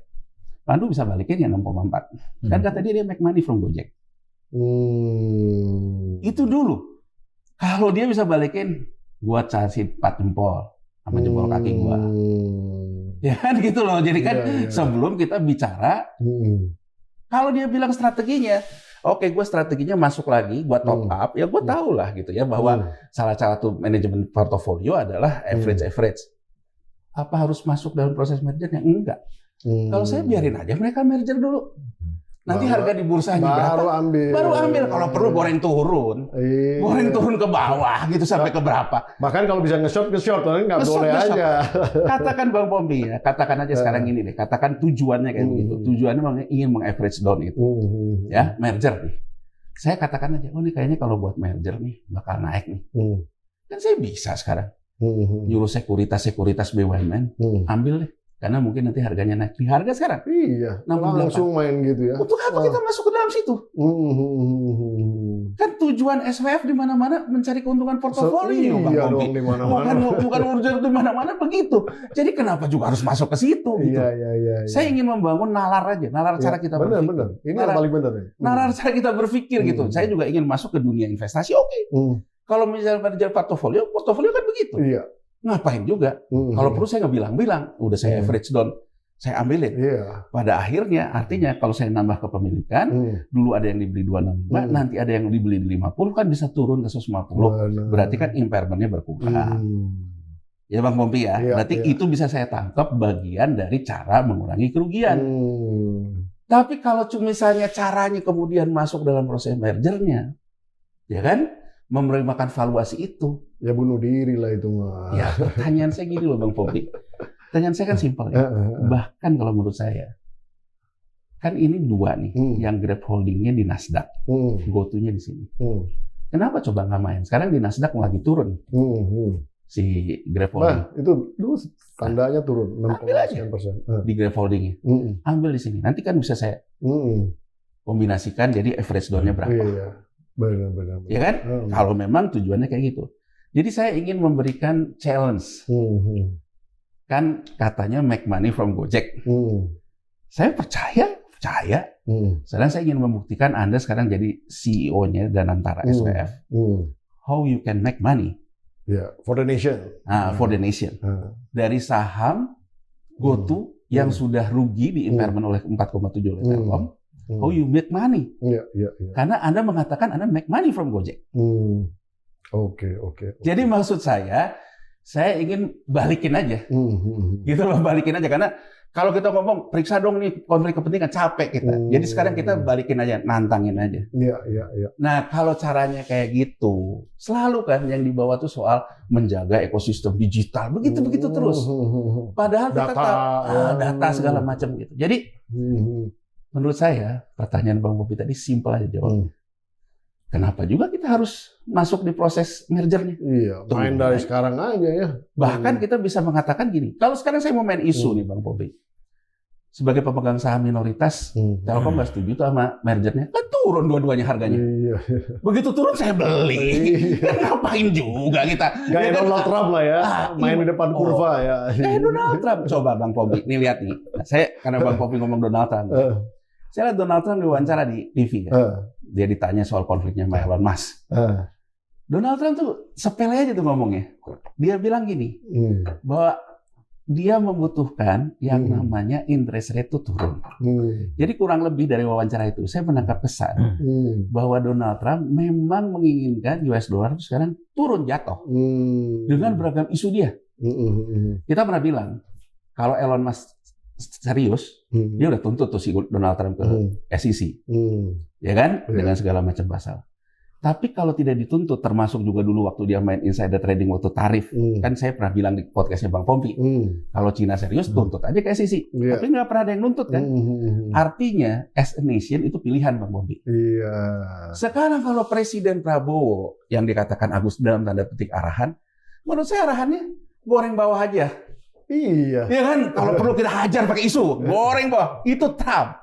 Pandu bisa balikin ya 6,4. Kan kata dia make money from Gojek. Itu dulu. Kalau dia bisa balikin, gua kasih 4 jempol sama jempol kaki gua. Ya kan gitu loh. Jadi kan sebelum kita bicara, kalau dia bilang strateginya, oke, gue strateginya masuk lagi, gue top up, ya gue tahu lah gitu ya bahwa salah satu manajemen portofolio adalah average. Apa harus masuk dalam proses mergernya? Enggak. Kalau saya biarin aja mereka merger dulu. Nanti harga di bursanya berapa? Baru ambil. Kalau perlu goreng turun. Goreng turun ke bawah gitu sampai ke berapa. Bahkan kalau bisa nge-short, nggak boleh aja. Katakan Bang Pompi ya, katakan aja sekarang ini deh. Katakan tujuannya kayak begitu. Tujuannya ingin meng-average down itu. Ya, merger nih. Saya katakan aja, oh ini kayaknya kalau buat merger nih bakal naik nih. Kan saya bisa sekarang. Nyuruh sekuritas BUMN, ambil deh. Karena mungkin nanti harganya naik. Di harga sekarang. Iya. Langsung main gitu ya. Untuk apa kita masuk ke dalam situ? Kan tujuan SWF di mana-mana mencari keuntungan portofolio, Bang Pompi. Bukan urgen di mana-mana begitu. Jadi kenapa juga harus masuk ke situ? Gitu. Iya. Saya ingin membangun nalar aja, nalar cara kita berpikir. Benar. Ini yang paling benar. Nalar cara kita berpikir gitu. Saya juga ingin masuk ke dunia investasi. Oke. Kalau misalnya manajer portofolio kan begitu. Iya. Ngapain juga? Kalau perlu saya nggak bilang, udah saya average down, saya ambilin. Pada akhirnya, artinya kalau saya nambah kepemilikan, dulu ada yang dibeli 265, nanti ada yang dibeli di 50, kan bisa turun ke 150. Berarti kan impairment-nya berkurang. Ya Bang Pompi ya, berarti itu bisa saya tangkap bagian dari cara mengurangi kerugian. Tapi kalau misalnya caranya kemudian masuk dalam proses mergernya, ya kan? Menerima valuasi itu. Ya bunuh diri lah itu mah. Ya pertanyaan saya gini loh Bang Pompi. Pertanyaan saya kan simpel ya. Bahkan kalau menurut saya, kan ini dua nih, yang Grab Holdingnya di Nasdaq, GoTo-nya di sini. Kenapa coba nggak main? Sekarang di Nasdaq lagi turun. Si Grab Holding. Nah, itu dulu tandanya turun 6,9%. Di Grab Holdingnya. Ambil di sini. Nanti kan bisa saya kombinasikan jadi average down-nya berapa. Iya. Benar. Ya kan? Kalau memang tujuannya kayak gitu. Jadi saya ingin memberikan challenge. Kan katanya make money from Gojek. Saya percaya. Sekarang saya ingin membuktikan Anda sekarang jadi CEO-nya Danantara SWF. How you can make money? For the nation. For the nation. Dari saham GoTo yang sudah rugi di impairment oleh 4,7 oleh Telkom. How you make money? Karena Anda mengatakan Anda make money from Gojek. Oke. Jadi maksud saya ingin balikin aja. Gitu loh, balikin aja. Karena kalau kita ngomong, periksa dong nih konflik kepentingan, capek kita. Jadi sekarang kita balikin aja, nantangin aja. Iya. Nah, kalau caranya kayak gitu, selalu kan yang dibawa tuh soal menjaga ekosistem digital. Begitu-begitu terus. Padahal kita data segala macam gitu. Jadi, menurut saya, pertanyaan Bang Pompi tadi simpel aja jawabnya. Kenapa juga kita harus masuk di proses mergernya? Iya, main dari sekarang aja ya. Bahkan kita bisa mengatakan gini, kalau sekarang saya mau main isu nih Bang Pompi. sebagai pemegang saham minoritas, Telkom nggak setuju tuh sama mergernya, kan turun dua-duanya harganya. Iya. Begitu turun saya beli. Ngapain juga kita? Gaya Donald Trump lah ya, main di depan kurva ya. Donald Trump. Coba Bang Pobi, nih lihat nih. Saya karena Bang Pobi ngomong Donald Trump. Saya lihat Donald Trump diwawancara di TV kan. Dia ditanya soal konfliknya sama Elon Musk. Donald Trump tuh sepele aja tuh ngomongnya. Dia bilang gini, bahwa dia membutuhkan yang namanya interest rate itu turun. Jadi kurang lebih dari wawancara itu, saya menangkap kesan bahwa Donald Trump memang menginginkan US dollar itu sekarang turun jatuh dengan beragam isu dia. Kita pernah bilang, kalau Elon Musk serius, dia udah tuntut tuh si Donald Trump ke SEC, ya kan, dengan segala macam pasal. Tapi kalau tidak dituntut, termasuk juga dulu waktu dia main insider trading waktu tarif, kan saya pernah bilang di podcastnya Bang Pompi, kalau Cina serius tuntut aja ke SEC, tapi nggak pernah ada yang nuntut kan. Artinya as a nation itu pilihan Bang Pompi. Sekarang kalau Presiden Prabowo yang dikatakan Agus dalam tanda petik arahan, menurut saya arahannya goreng bawah aja. Iya kan, kalau perlu kita hajar pakai isu, goreng bawah, itu Trump.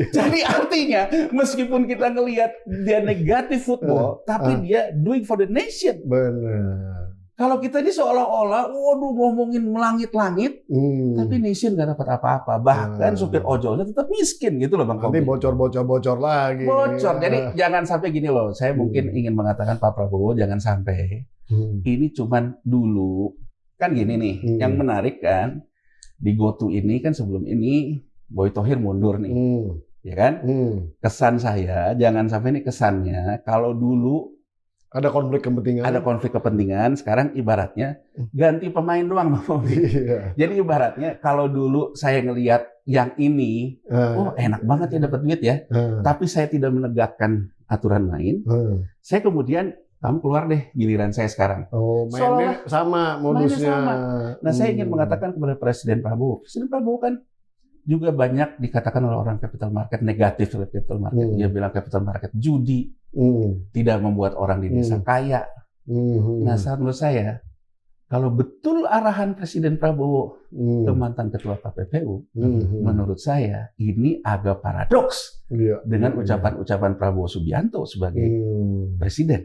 Jadi artinya meskipun kita ngelihat dia negatif football, tapi dia doing for the nation. Benar. Kalau kita ini seolah-olah, waduh ngomongin melangit-langit, tapi nation nggak dapat apa-apa. Bahkan supir ojolnya tetap miskin gitu loh Bang Kobi. Nanti bocor lagi. Bocor. Jadi jangan sampai gini loh. Saya mungkin ingin mengatakan Pak Prabowo jangan sampai ini cuman dulu. Kan gini nih, yang menarik kan, di GoTo ini kan sebelum ini Boy Thohir mundur nih, ya kan? Kesan saya, jangan sampai ini kesannya, kalau dulu ada konflik kepentingan, sekarang ibaratnya ganti pemain doang, Bang. Jadi ibaratnya kalau dulu saya ngelihat yang ini, oh enak banget ya dapat duit ya, tapi saya tidak menegakkan aturan main, saya kemudian kamu keluar deh, giliran saya sekarang. Oh, mainnya sama modusnya. Sama. Nah, saya ingin mengatakan kepada Presiden Prabowo kan juga banyak dikatakan oleh orang capital market negatif terhadap capital market. Dia bilang capital market judi, tidak membuat orang di desa kaya. Nah, menurut saya, kalau betul arahan Presiden Prabowo ke mantan ketua KPPU, menurut saya ini agak paradoks dengan ucapan-ucapan Prabowo Subianto sebagai presiden.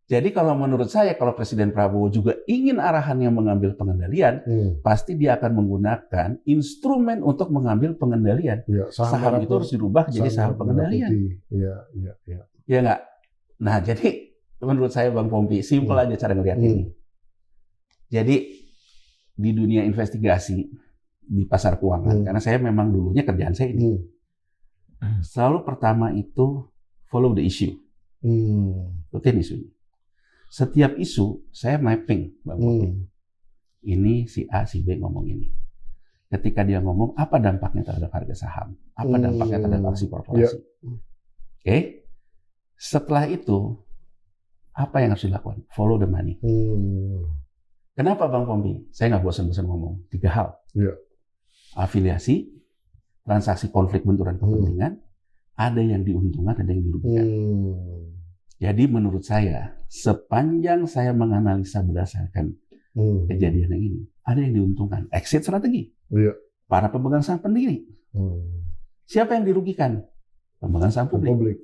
Jadi kalau menurut saya, kalau Presiden Prabowo juga ingin arahannya mengambil pengendalian, pasti dia akan menggunakan instrumen untuk mengambil pengendalian. Saham itu harus dirubah jadi saham pengendalian. Ya nggak? Nah, jadi menurut saya Bang Pompi, simpel aja cara ngelihat ini. Jadi di dunia investigasi di pasar keuangan, karena saya memang dulunya kerjaan saya ini, selalu pertama itu follow the issue. Ikutin isunya. Setiap isu saya mapping, Bang Popi. Ini si A, si B ngomong ini. Ketika dia ngomong, apa dampaknya terhadap harga saham? Apa dampaknya terhadap aksi korporasi? Oke. Setelah itu, apa yang harus dilakukan? Follow the money. Kenapa Bang Pompi? Saya nggak bosan-bosan ngomong. 3 hal. Afiliasi, transaksi konflik benturan kepentingan, ada yang diuntungkan, ada yang dirugikan. Jadi menurut saya, sepanjang saya menganalisa berdasarkan kejadian yang ini, ada yang diuntungkan. Exit strategi. Para pemegang saham pendiri. Siapa yang dirugikan? Pemegang saham publik.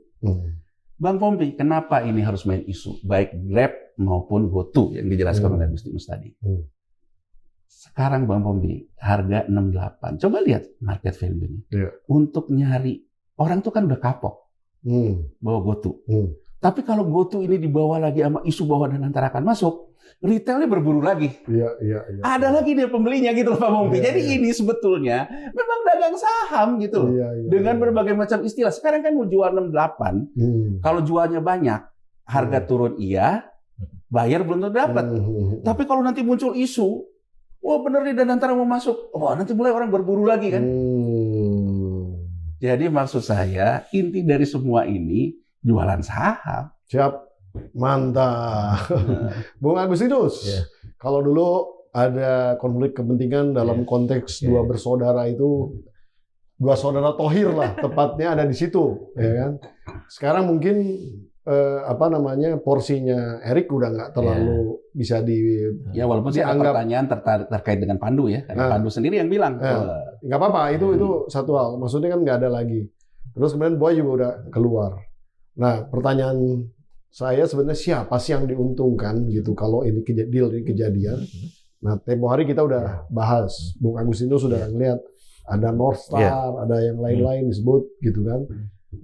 Bang Pompi, kenapa ini harus main isu? Baik Grab maupun GoTo yang dijelaskan oleh Agustinus tadi. Sekarang Bang Pompi, harga 68. Coba lihat market value-nya. Untuk nyari, orang tuh kan udah kapok bawa GoTo. Tapi kalau GoTo ini dibawa lagi sama isu bahwa dan antara akan masuk, retailnya berburu lagi. Ada lagi dia pembelinya gitu loh Pak Pompi. Jadi ini sebetulnya memang dagang saham gitu loh. Dengan berbagai macam istilah. Sekarang kan mau jual 68. Kalau jualnya banyak, harga turun iya, bayar belum tentu dapat. Tapi kalau nanti muncul isu, wah bener nih dan antara mau masuk, wah nanti mulai orang berburu lagi kan. Jadi maksud saya, inti dari semua ini jualan saham. Siap, mantap. Bung Agustinus, kalau dulu ada konflik kepentingan dalam konteks dua bersaudara itu, dua saudara Thohir lah, tepatnya ada di situ, ya kan. Sekarang mungkin porsinya Erik udah nggak terlalu bisa ya walaupun sih ada pertanyaan terkait dengan Pandu ya, karena Pandu sendiri yang bilang nggak apa-apa, itu satu hal, maksudnya kan nggak ada lagi. Terus kemudian Boy juga udah keluar. Nah, pertanyaan saya sebenarnya siapa sih yang diuntungkan gitu kalau ini deal ini kejadian. Nah, tempo hari kita udah bahas, Bung Agustinus sudah ngeliat ada North Star, ada yang lain-lain disebut gitu kan.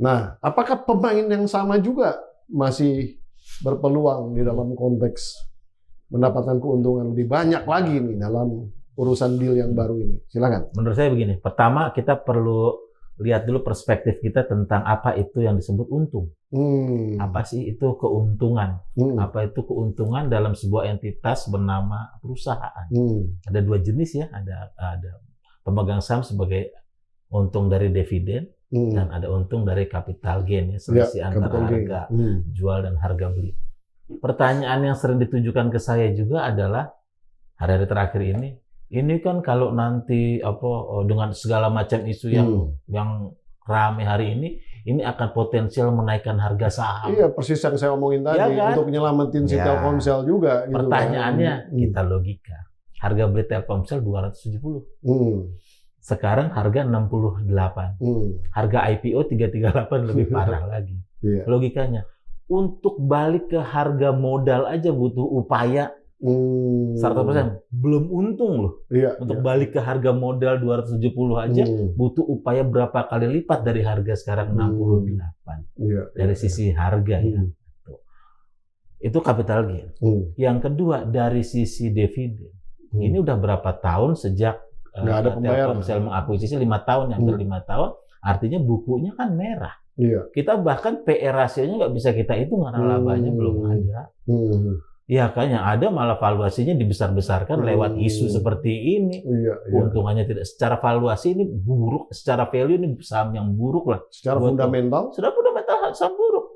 Nah, apakah pemain yang sama juga masih berpeluang di dalam konteks mendapatkan keuntungan lebih banyak lagi nih dalam urusan deal yang baru ini? Silakan. Menurut saya begini, pertama kita perlu lihat dulu perspektif kita tentang apa itu yang disebut untung. Apa sih itu keuntungan? Apa itu keuntungan dalam sebuah entitas bernama perusahaan? Ada dua jenis ya, ada pemegang saham sebagai untung dari dividen dan ada untung dari capital gain ya, selisih antara harga jual dan harga beli. Pertanyaan yang sering ditujukan ke saya juga adalah hari-hari terakhir ini kan kalau nanti dengan segala macam isu yang ramai hari ini akan potensial menaikkan harga saham. Iya, persis yang saya omongin tadi, kan? Untuk nyelamatin si Telkomsel juga. Gitu, pertanyaannya kita logika. Harga beli Telkomsel 270. Sekarang harga 68. Harga IPO 338 lebih parah lagi. Logikanya, untuk balik ke harga modal aja butuh upaya 100%. Belum untung loh. Untuk balik ke harga modal 270 aja butuh upaya berapa kali lipat dari harga sekarang 68. Dari sisi harga ya. Itu capital gain. Yang kedua dari sisi dividen. Ini udah berapa tahun sejak Telkomsel mengakuisisi 5 tahun, hampir 5 tahun, artinya bukunya kan merah. Kita bahkan PE rasionya nggak bisa kita hitung karena labanya belum ada. Ya kan, yang ada malah valuasinya dibesar-besarkan lewat isu seperti ini. Keuntungannya tidak. Secara valuasi ini buruk, secara value ini saham yang buruk lah. Secara fundamental? Secara fundamental saham buruk.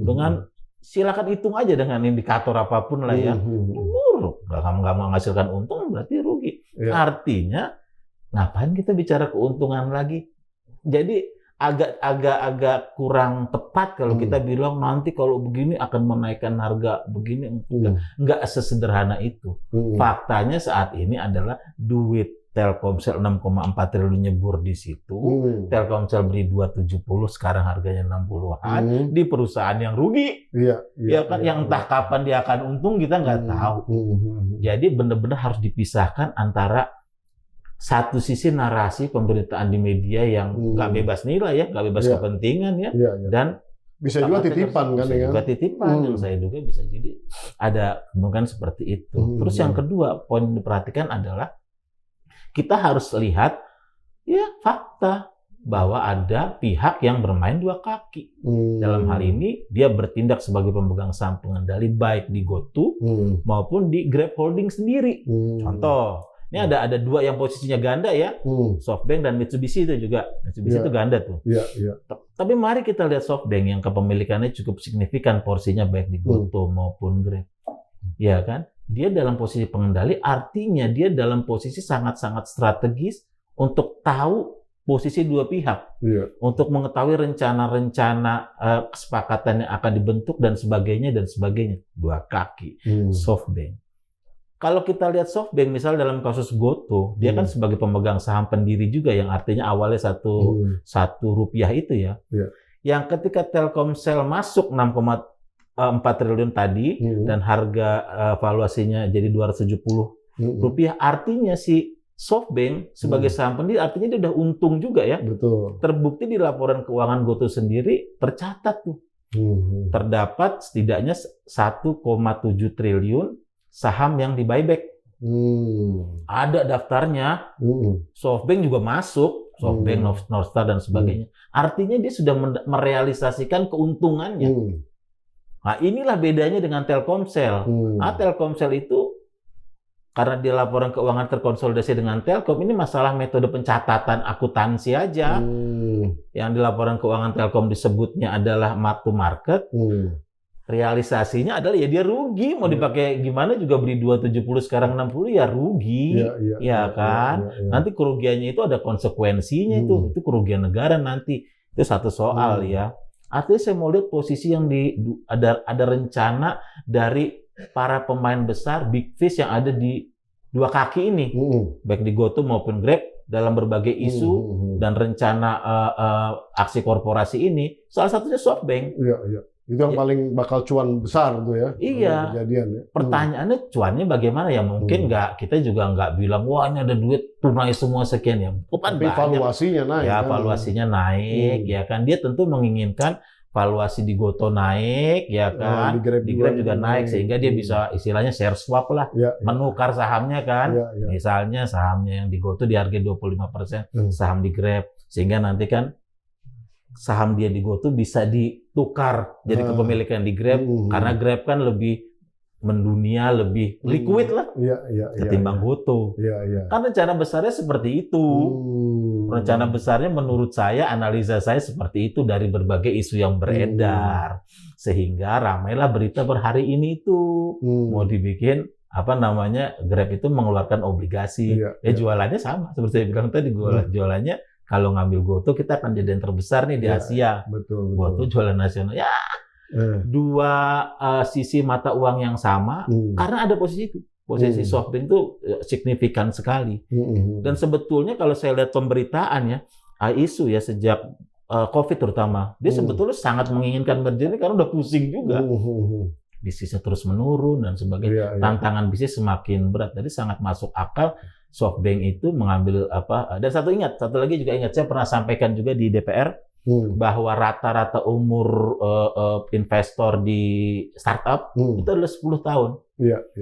Dengan silakan hitung aja dengan indikator apapun lah ya. Buruk. Nggak menghasilkan untung berarti rugi. Artinya ngapain kita bicara keuntungan lagi? Jadi agak kurang tepat kalau kita bilang nanti kalau begini akan menaikkan harga begini. Enggak sesederhana itu. Faktanya saat ini adalah duit Telkomsel 6,4 triliun nyebur di situ. Telkomsel beli 270, sekarang harganya 60-an di perusahaan yang rugi. Yang entah kapan dia akan untung kita nggak tahu. Jadi benar-benar harus dipisahkan antara satu sisi narasi pemberitaan di media yang nggak bebas nilai ya, nggak bebas kepentingan ya, dan bisa juga titipan kan? Bisa juga titipan, yang saya duga bisa jadi ada kemungkinan seperti itu. Terus yang kedua poin yang diperhatikan adalah kita harus lihat fakta bahwa ada pihak yang bermain dua kaki. Dalam hal ini dia bertindak sebagai pemegang saham pengendali baik di GoTo maupun di Grab Holding sendiri. Contoh. Ini ada dua yang posisinya ganda ya, SoftBank dan Mitsubishi itu juga. Mitsubishi itu ganda tuh. Tapi mari kita lihat SoftBank yang kepemilikannya cukup signifikan porsinya baik di GoTo maupun Grab. Ya kan? Dia dalam posisi pengendali, artinya dia dalam posisi sangat-sangat strategis untuk tahu posisi dua pihak. Untuk mengetahui rencana-rencana kesepakatan yang akan dibentuk dan sebagainya. Dua kaki. SoftBank. Kalau kita lihat SoftBank misalnya dalam kasus GoTo, dia kan sebagai pemegang saham pendiri juga yang artinya awalnya satu rupiah itu ya. Yang ketika Telkomsel masuk 6,4 triliun tadi dan harga valuasinya jadi 270 rupiah, artinya si SoftBank sebagai saham pendiri artinya dia udah untung juga ya. Betul. Terbukti di laporan keuangan GoTo sendiri tercatat tuh. Terdapat setidaknya 1,7 triliun saham yang di buyback. Ada daftarnya. SoftBank juga masuk. SoftBank, North Star dan sebagainya. Artinya dia sudah merealisasikan keuntungannya. Nah, inilah bedanya dengan Telkomsel. Telkomsel itu karena dia laporan keuangan terkonsolidasi dengan Telkom, ini masalah metode pencatatan akuntansi aja. Yang di laporan keuangan Telkom disebutnya adalah mark to market. Realisasinya adalah ya dia rugi, mau dipakai gimana juga beli 270 sekarang 60 ya rugi. Kan? Nanti kerugiannya itu ada konsekuensinya itu kerugian negara nanti. Itu satu soal ya. Artinya saya mau lihat posisi yang ada rencana dari para pemain besar big fish yang ada di dua kaki ini, baik di GoTo maupun Grab dalam berbagai isu dan rencana aksi korporasi ini. Salah satunya SoftBank. Iya. Itu yang paling bakal cuan besar tuh ya. Iya. Kejadian ya. Pertanyaannya cuannya bagaimana ya? Mungkin kita juga nggak bilang wah ini ada duit tunai semua sekian ya. Tapi valuasinya naik. Ya, valuasinya naik ya kan. Dia tentu menginginkan valuasi di GoTo naik ya kan. Di Grab juga naik sehingga dia bisa istilahnya share swap lah. Menukar sahamnya kan. Misalnya sahamnya yang di GoTo dihargai 25%, saham di Grab sehingga nanti kan saham dia di GoTo bisa ditukar jadi kepemilikan di Grab karena Grab kan lebih mendunia, lebih liquid lah ketimbang GoTo. Kan rencana besarnya seperti itu. Rencana besarnya menurut saya, analisa saya seperti itu dari berbagai isu yang beredar. Sehingga ramailah berita berhari ini itu mau dibikin Grab itu mengeluarkan obligasi. Jualannya sama seperti saya bilang tadi, jualannya kalau ngambil GoTo kita akan jadi yang terbesar nih di Asia. Betul. GoTo jualan nasional. Ya, dua sisi mata uang yang sama karena ada posisi itu. Posisi SoftBank itu signifikan sekali. Dan sebetulnya kalau saya lihat pemberitaan ya, isu ya sejak COVID terutama, dia sebetulnya sangat menginginkan merger ini karena udah pusing juga. Bisnisnya terus menurun dan sebagainya. Tantangan bisnis semakin berat. Jadi sangat masuk akal SoftBank itu mengambil dan satu lagi juga ingat, saya pernah sampaikan juga di DPR bahwa rata-rata umur investor di startup itu adalah 10 tahun.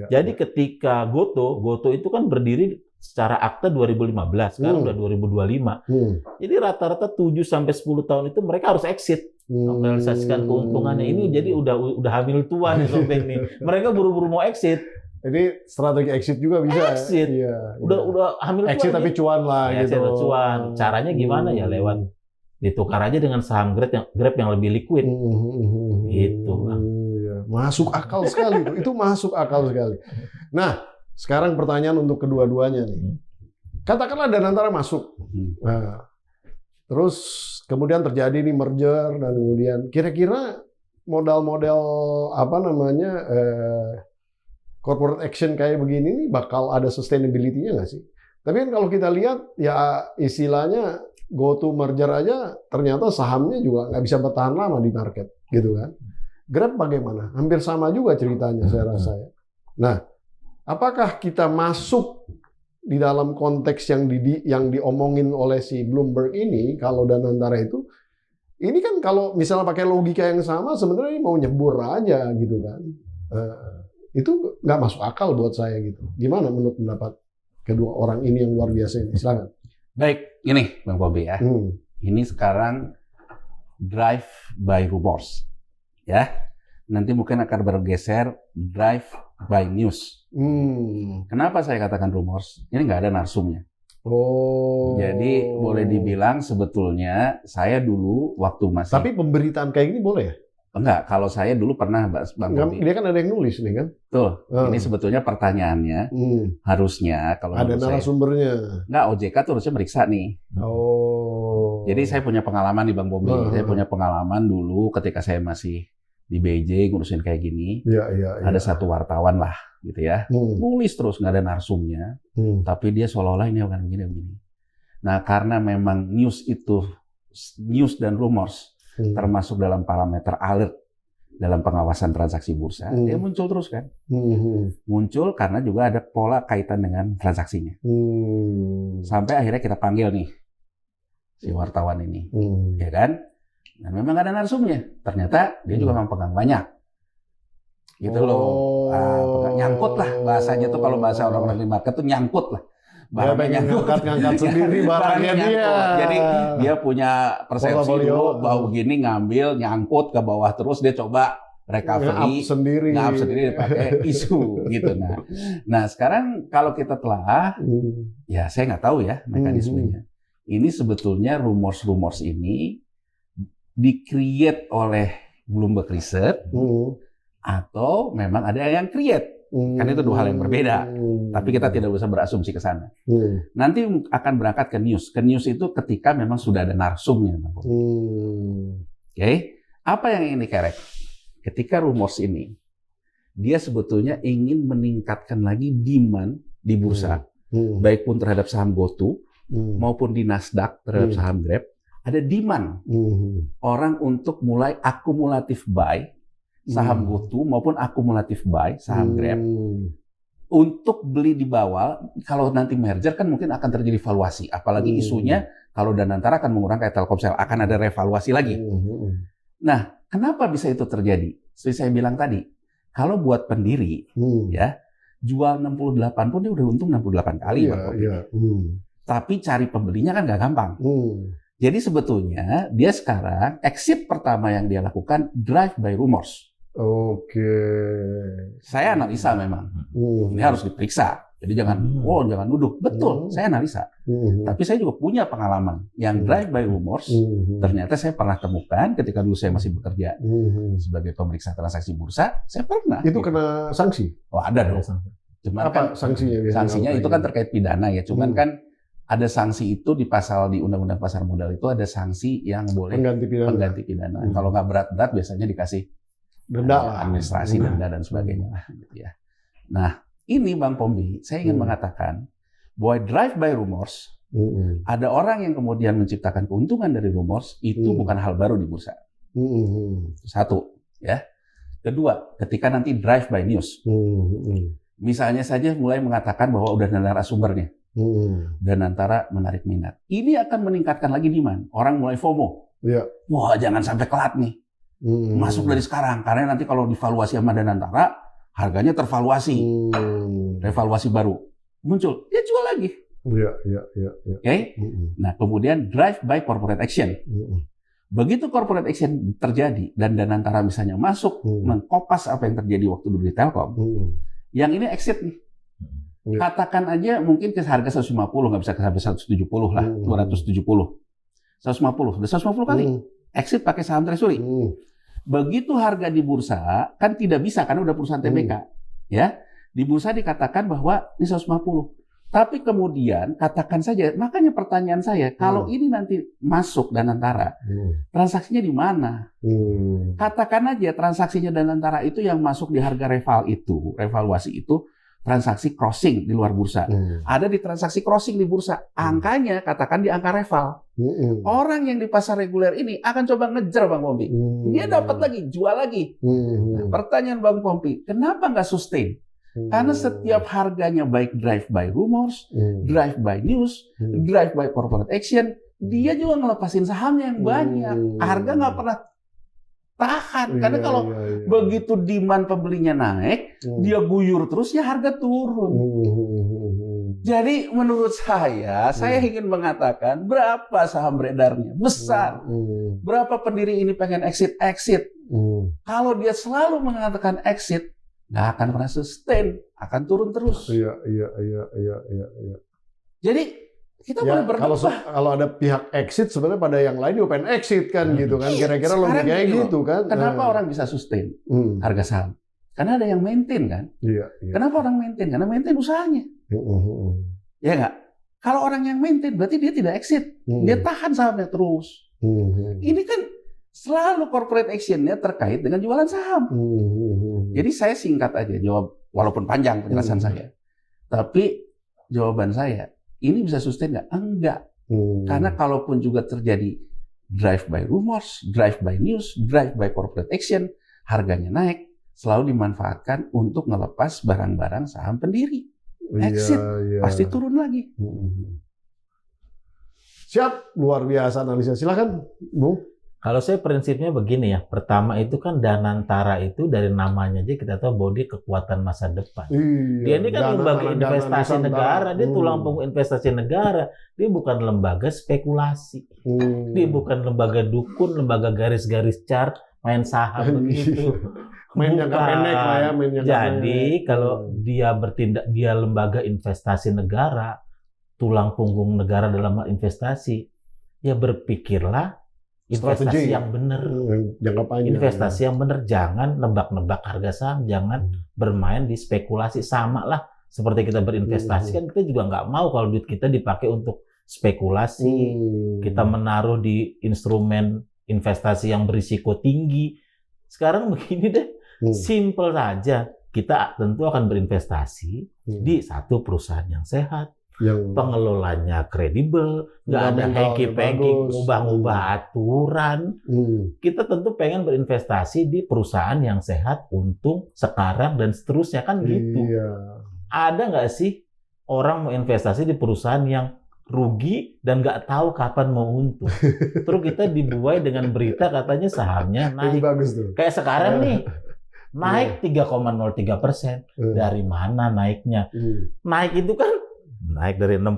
Jadi ketika GoTo itu kan berdiri secara akta 2015, sekarang udah 2025. Jadi rata-rata 7 sampai 10 tahun itu mereka harus exit, merealisasikan keuntungannya. Ini jadi udah hamil tua nih SoftBank nih. Mereka buru-buru mau exit. Jadi strategi exit juga bisa. Exit. Udah hamil exit tua. Tapi cuan lah gitu. Exit cuan. Caranya gimana ya? Lewat ditukar aja dengan saham Grab yang lebih liquid. Gitu. Masuk akal sekali. Itu masuk akal sekali. Nah, sekarang pertanyaan untuk kedua-duanya nih. Katakanlah Danantara masuk. Nah, terus kemudian terjadi nih merger dan kemudian kira-kira modal-model corporate action kayak begini nih bakal ada sustainability-nya nggak sih? Tapi kan kalau kita lihat ya istilahnya GoTo merger aja ternyata sahamnya juga nggak bisa bertahan lama di market gitu kan. Grab bagaimana? Hampir sama juga ceritanya saya rasa ya. Nah, apakah kita masuk di dalam konteks yang diomongin oleh si Bloomberg ini kalau Danantara itu ini kan kalau misalnya pakai logika yang sama sebenarnya mau nyebur aja gitu kan. Itu nggak masuk akal buat saya gitu. Gimana menurut pendapat kedua orang ini yang luar biasa ini? Silakan. Baik, ini Bang Bobi ya. Ini sekarang drive by rumors, ya. Nanti mungkin akan bergeser drive by news. Kenapa saya katakan rumors? Ini nggak ada narsumnya. Jadi boleh dibilang sebetulnya saya dulu waktu masih. Tapi pemberitaan kayak gini boleh ya? Enggak, kalau saya dulu pernah Bang Bobi. Dia kan ada yang nulis nih kan? Betul. Ini sebetulnya pertanyaannya harusnya kalau ada narasumbernya. Enggak, OJK tuh harusnya meriksa nih. Jadi saya punya pengalaman nih Bang Bobi. Saya punya pengalaman dulu ketika saya masih di Beijing ngurusin kayak gini. Ada satu wartawan lah gitu ya. Nulis terus nggak ada narsumnya. Tapi dia seolah-olah ini akan begini. Nah, karena memang news dan rumors termasuk dalam parameter alert dalam pengawasan transaksi bursa, dia muncul terus kan. Muncul karena juga ada pola kaitan dengan transaksinya. Sampai akhirnya kita panggil nih si wartawan ini, ya kan? Dan memang ada narsumnya. Ternyata dia juga memang pegang banyak. Gitu loh. Nyangkut lah bahasanya tuh, kalau bahasa orang-orang di market tuh nyangkut lah. Dia ngangkat sendiri barangnya dia. Jadi dia punya persepsi dulu bahwa begini ngambil, nyangkut ke bawah terus, dia coba recovery, nge-up sendiri pakai isu gitu. Nah sekarang kalau kita telah, ya saya nggak tahu ya mekanismenya. Ini sebetulnya rumors ini di-create oleh Bloomberg Research atau memang ada yang create. Kan itu dua hal yang berbeda. Tapi kita tidak bisa berasumsi ke sana. Nanti akan berangkat ke news. Ke news itu ketika memang sudah ada narsumnya. Oke? Apa yang ingin dikerek? Ketika rumors ini, dia sebetulnya ingin meningkatkan lagi demand di bursa, baik pun terhadap saham GoTo maupun di Nasdaq terhadap saham Grab, ada demand orang untuk mulai akumulatif buy saham GoTo maupun akumulatif buy saham Grab untuk beli di bawah. Kalau nanti merger kan mungkin akan terjadi valuasi, apalagi isunya kalau Danantara akan mengurang kayak Telkomsel, akan ada revaluasi lagi. Nah, kenapa bisa itu terjadi? Seperti saya bilang tadi, kalau buat pendiri, ya jual 68 pun dia udah untung 68 kali. Tapi cari pembelinya kan nggak gampang. Jadi sebetulnya dia sekarang exit pertama yang dia lakukan drive by rumors. Oke. Saya analisa memang. Ini harus diperiksa. Jadi jangan nuduh. Betul, saya analisa. Tapi saya juga punya pengalaman yang drive by rumors. Ternyata saya pernah temukan ketika dulu saya masih bekerja sebagai pemeriksa transaksi bursa. Saya pernah. Itu kena sanksi? Oh, ada dong. Cuman apa sanksinya? Sanksinya itu kan terkait pidana ya. Cuman kan ada sanksi itu di Undang-Undang Pasar Modal itu ada sanksi yang boleh pengganti pidana. Kalau nggak berat-berat biasanya dikasih denda, administrasi, denda dan sebagainya. Gitu ya. Nah, ini Bang Pombi, saya ingin mengatakan bahwa drive by rumors, ada orang yang kemudian menciptakan keuntungan dari rumors, itu bukan hal baru di bursa. Satu, ya. Kedua, ketika nanti drive by news, misalnya saja mulai mengatakan bahwa udah ada narasumbernya. Dan antara menarik minat. Ini akan meningkatkan lagi demand. Orang mulai FOMO. Wah, jangan sampai telat nih. Masuk dari sekarang. Karena nanti kalau divaluasi sama Danantara, harganya tervaluasi. Revaluasi baru. Muncul. Dia jual lagi. Oke? Nah, kemudian drive by corporate action. Begitu corporate action terjadi, dan Danantara misalnya masuk, mengkopas apa yang terjadi waktu dulu di Telkom, yang ini exit nih. Katakan aja mungkin ke harga 150, nggak bisa sampai 170 lah, 270. 150, udah 150 kali. Exit pakai saham treasury. Begitu harga di bursa, kan tidak bisa karena udah perusahaan TBK. Ya, di bursa dikatakan bahwa ini 150. Tapi kemudian katakan saja, makanya pertanyaan saya, kalau ini nanti masuk Danantara, transaksinya di mana? Katakan aja transaksinya Danantara itu yang masuk di harga revaluasi itu, transaksi crossing di luar bursa. Ada di transaksi crossing di bursa. Angkanya katakan di angka reval. Orang yang di pasar reguler ini akan coba ngejar Bang Pompi. Dia dapat lagi, jual lagi. Nah, pertanyaan Bang Pompi, kenapa nggak sustain? Karena setiap harganya baik drive by rumors, drive by news, drive by corporate action, dia juga ngelepasin sahamnya yang banyak. Harga nggak pernah tahan. Karena kalau begitu demand pembelinya naik, dia guyur terus, ya harga turun. Jadi menurut saya ingin mengatakan berapa saham beredarnya? Besar. Berapa pendiri ini pengen exit? Kalau dia selalu mengatakan exit, nggak akan pernah sustain, akan turun terus. Jadi kita boleh berdebat. Kalau ada pihak exit, sebenarnya pada yang lain juga pengen exit kan, gitu kan. Kira-kira logikanya gitu kan. Kenapa orang bisa sustain harga saham? Karena ada yang maintain kan. Kenapa orang maintain? Karena maintain usahanya. Ya nggak? Kalau orang yang maintain, berarti dia tidak exit. Dia tahan sahamnya terus. Ini kan selalu corporate action-nya terkait dengan jualan saham. Jadi saya singkat aja jawab, walaupun panjang penjelasan saya. Tapi jawaban saya, ini bisa sustain nggak? Enggak. Karena kalaupun juga terjadi drive by rumors, drive by news, drive by corporate action, harganya naik, selalu dimanfaatkan untuk ngelepas barang-barang saham pendiri. Exit, pasti turun lagi. Siap, luar biasa analisis. Silakan, Bung. Kalau saya prinsipnya begini ya, pertama itu kan Danantara itu dari namanya aja kita tahu bahwa dia kekuatan masa depan. Dia ini kan lembaga investasi negara, dia tulang punggung investasi negara. Dia bukan lembaga spekulasi, dia bukan lembaga dukun, lembaga garis-garis chart, main saham begitu. Main jangka pendek lah ya. Jadi kalau dia bertindak, dia lembaga investasi negara, tulang punggung negara dalam investasi, ya berpikirlah investasi yang benar, investasi yang benar, jangan nebak-nebak harga saham, jangan bermain di spekulasi. Sama lah seperti kita berinvestasi kan, kita juga nggak mau kalau duit kita dipakai untuk spekulasi, kita menaruh di instrumen investasi yang berisiko tinggi. Sekarang begini deh, simple saja. Kita tentu akan berinvestasi di satu perusahaan yang sehat, yang pengelolanya kredibel, nggak ada hengki-pengki, ngubah-ngubah aturan. Kita tentu pengen berinvestasi di perusahaan yang sehat, untung sekarang dan seterusnya, kan gitu. Ada nggak sih orang mau investasi di perusahaan yang rugi dan nggak tahu kapan mau untung? Terus kita dibuai dengan berita katanya sahamnya naik. Bagus tuh. Kayak sekarang nih, naik 3,03%. Dari mana naiknya? Naik itu kan naik dari 60.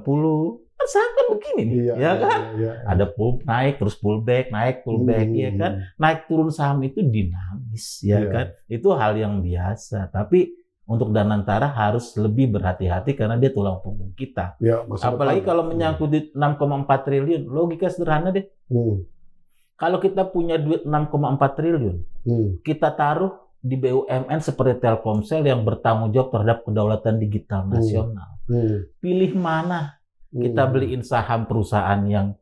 Kan saham kan begini nih, ya kan? Ada pull naik, terus pullback, naik, pullback, ya kan? Naik turun saham itu dinamis, ya kan? Itu hal yang biasa. Tapi untuk Danantara harus lebih berhati-hati karena dia tulang punggung kita. Apalagi kalau menyangkut di 6,4 triliun, logika sederhana deh. Kalau kita punya duit 6,4 triliun, kita taruh di BUMN seperti Telkomsel yang bertanggung jawab terhadap kedaulatan digital nasional. Pilih mana? Kita beliin saham perusahaan yang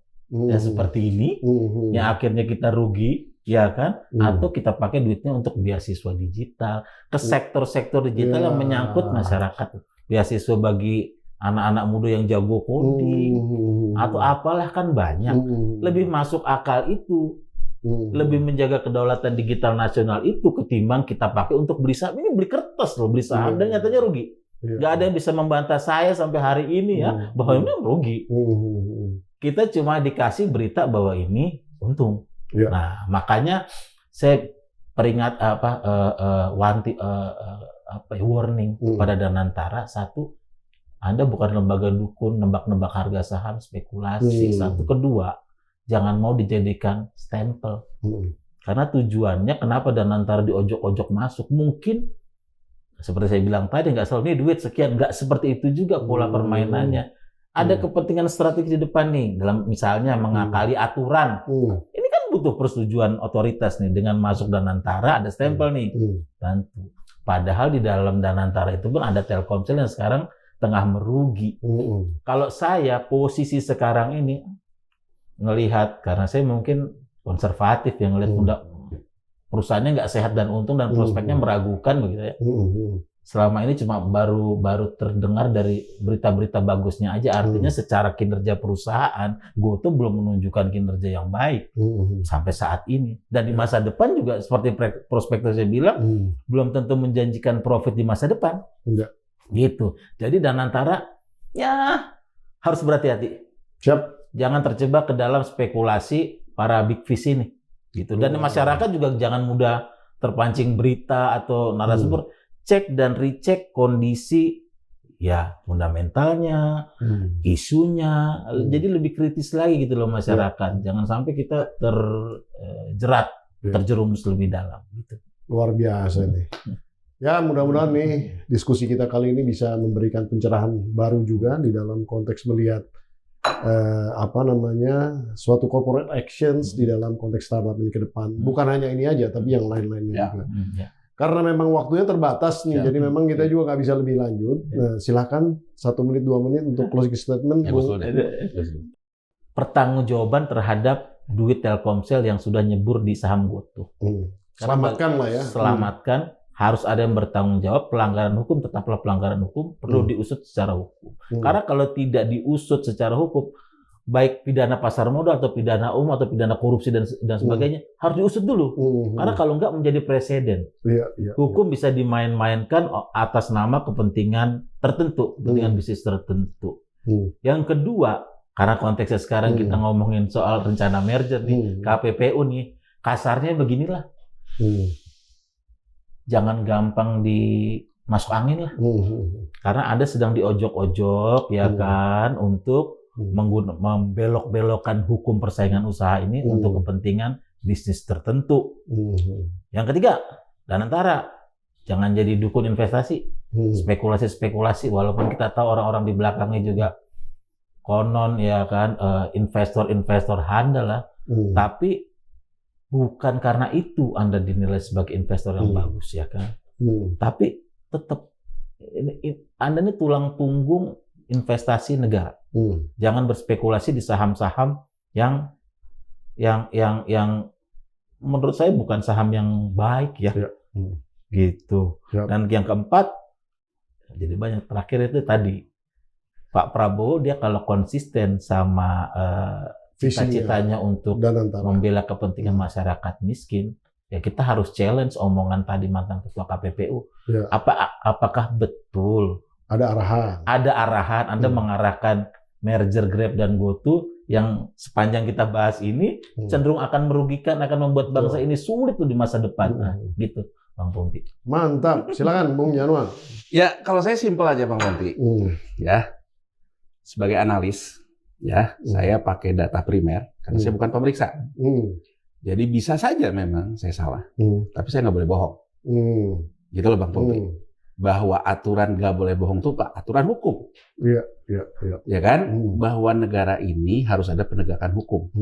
seperti ini, yang akhirnya kita rugi, ya kan? Atau kita pakai duitnya untuk beasiswa digital ke sektor-sektor digital yang menyangkut masyarakat, beasiswa bagi anak-anak muda yang jago coding atau apalah, kan banyak. Lebih masuk akal itu, lebih menjaga kedaulatan digital nasional itu ketimbang kita pakai untuk beli saham. Ini beli kertas loh, beli saham dan nyatanya rugi. Nggak ada yang bisa membantah saya sampai hari ini ya bahwa ini rugi. Kita cuma dikasih berita bahwa ini untung. Nah, makanya saya peringat warning kepada Danantara. Satu, Anda bukan lembaga dukun nebak-nebak harga saham, spekulasi. Satu, kedua, jangan mau dijadikan stempel. Karena tujuannya kenapa Danantara diojok-ojok masuk? Mungkin seperti saya bilang tadi, nggak selalu ini duit sekian, nggak seperti itu juga pola permainannya. Ada kepentingan strategi di depan nih, dalam misalnya mengakali aturan. Ini kan butuh persetujuan otoritas nih. Dengan masuk Danantara ada stempel nih, bantu. Padahal di dalam Danantara itu pun ada Telkomsel yang sekarang tengah merugi. Kalau saya posisi sekarang ini ngelihat, karena saya mungkin konservatif yang ngelihat perusahaannya nggak sehat dan untung dan prospeknya meragukan begitu ya. Selama ini cuma baru terdengar dari berita-berita bagusnya aja. Artinya secara kinerja perusahaan, GoTo belum menunjukkan kinerja yang baik sampai saat ini. Dan di masa depan juga seperti prospektur saya bilang, belum tentu menjanjikan profit di masa depan. Gitu. Jadi Danantara ya harus berhati-hati. Jangan terjebak ke dalam spekulasi para big fish ini. Gitu. Dan masyarakat juga jangan mudah terpancing berita atau narasumber. Cek dan recheck kondisi ya fundamentalnya, isunya. Jadi lebih kritis lagi gitu loh masyarakat. Jangan sampai kita terjerat, terjerumus lebih dalam. Gitu. Luar biasa nih. Ya mudah-mudahan nih diskusi kita kali ini bisa memberikan pencerahan baru juga di dalam konteks melihat suatu corporate actions di dalam konteks startup ini ke depan. Bukan hanya ini aja, tapi yang lain-lainnya juga. Karena memang waktunya terbatas nih, jadi memang kita juga nggak bisa lebih lanjut. Nah, silakan 1 menit 2 menit untuk closing statement. Pertanggungjawaban terhadap duit Telkomsel yang sudah nyebur di saham GoTo. Selamatkan lah ya. Selamatkan. Harus ada yang bertanggung jawab. Pelanggaran hukum tetaplah pelanggaran hukum. Perlu diusut secara hukum. Karena kalau tidak diusut secara hukum, baik pidana pasar modal atau pidana umum atau pidana korupsi dan sebagainya, harus diusut dulu. Karena kalau enggak menjadi presiden. Hukum bisa dimain-mainkan atas nama kepentingan tertentu, kepentingan bisnis tertentu. Yang kedua, karena konteksnya sekarang kita ngomongin soal rencana merger nih, KPPU nih, kasarnya beginilah. Jangan gampang masuk angin lah. Karena Anda sedang diojok-ojok ya kan untuk membelok-belokkan hukum persaingan usaha ini untuk kepentingan bisnis tertentu. Yang ketiga, Danantara jangan jadi dukun investasi, spekulasi-spekulasi. Walaupun kita tahu orang-orang di belakangnya juga konon ya kan investor-investor handal lah, tapi bukan karena itu Anda dinilai sebagai investor yang bagus ya kan. Tapi tetap Anda ini tulang punggung investasi negara. Jangan berspekulasi di saham-saham yang menurut saya bukan saham yang baik ya. Gitu. Dan yang keempat, jadi banyak terakhir itu tadi Pak Prabowo dia kalau konsisten sama cita-citanya untuk membela kepentingan masyarakat miskin, ya kita harus challenge omongan tadi mantan ketua KPPU. Apakah betul ada arahan Anda mengarahkan merger Grab dan GoTo yang sepanjang kita bahas ini cenderung akan merugikan, akan membuat bangsa ini sulit tuh di masa depan. Nah, gitu. Bang Pompi. Mantap. Silakan Bung Januar. Ya, kalau saya simpel aja Bang Pompi. Ya. Sebagai analis, ya, saya pakai data primer karena saya bukan pemeriksa. Jadi bisa saja memang saya salah. Tapi saya nggak boleh bohong. Gitu loh Bang Pompi. Bahwa aturan nggak boleh bohong itu Pak, aturan hukum. Iya. Ya kan? Bahwa negara ini harus ada penegakan hukum.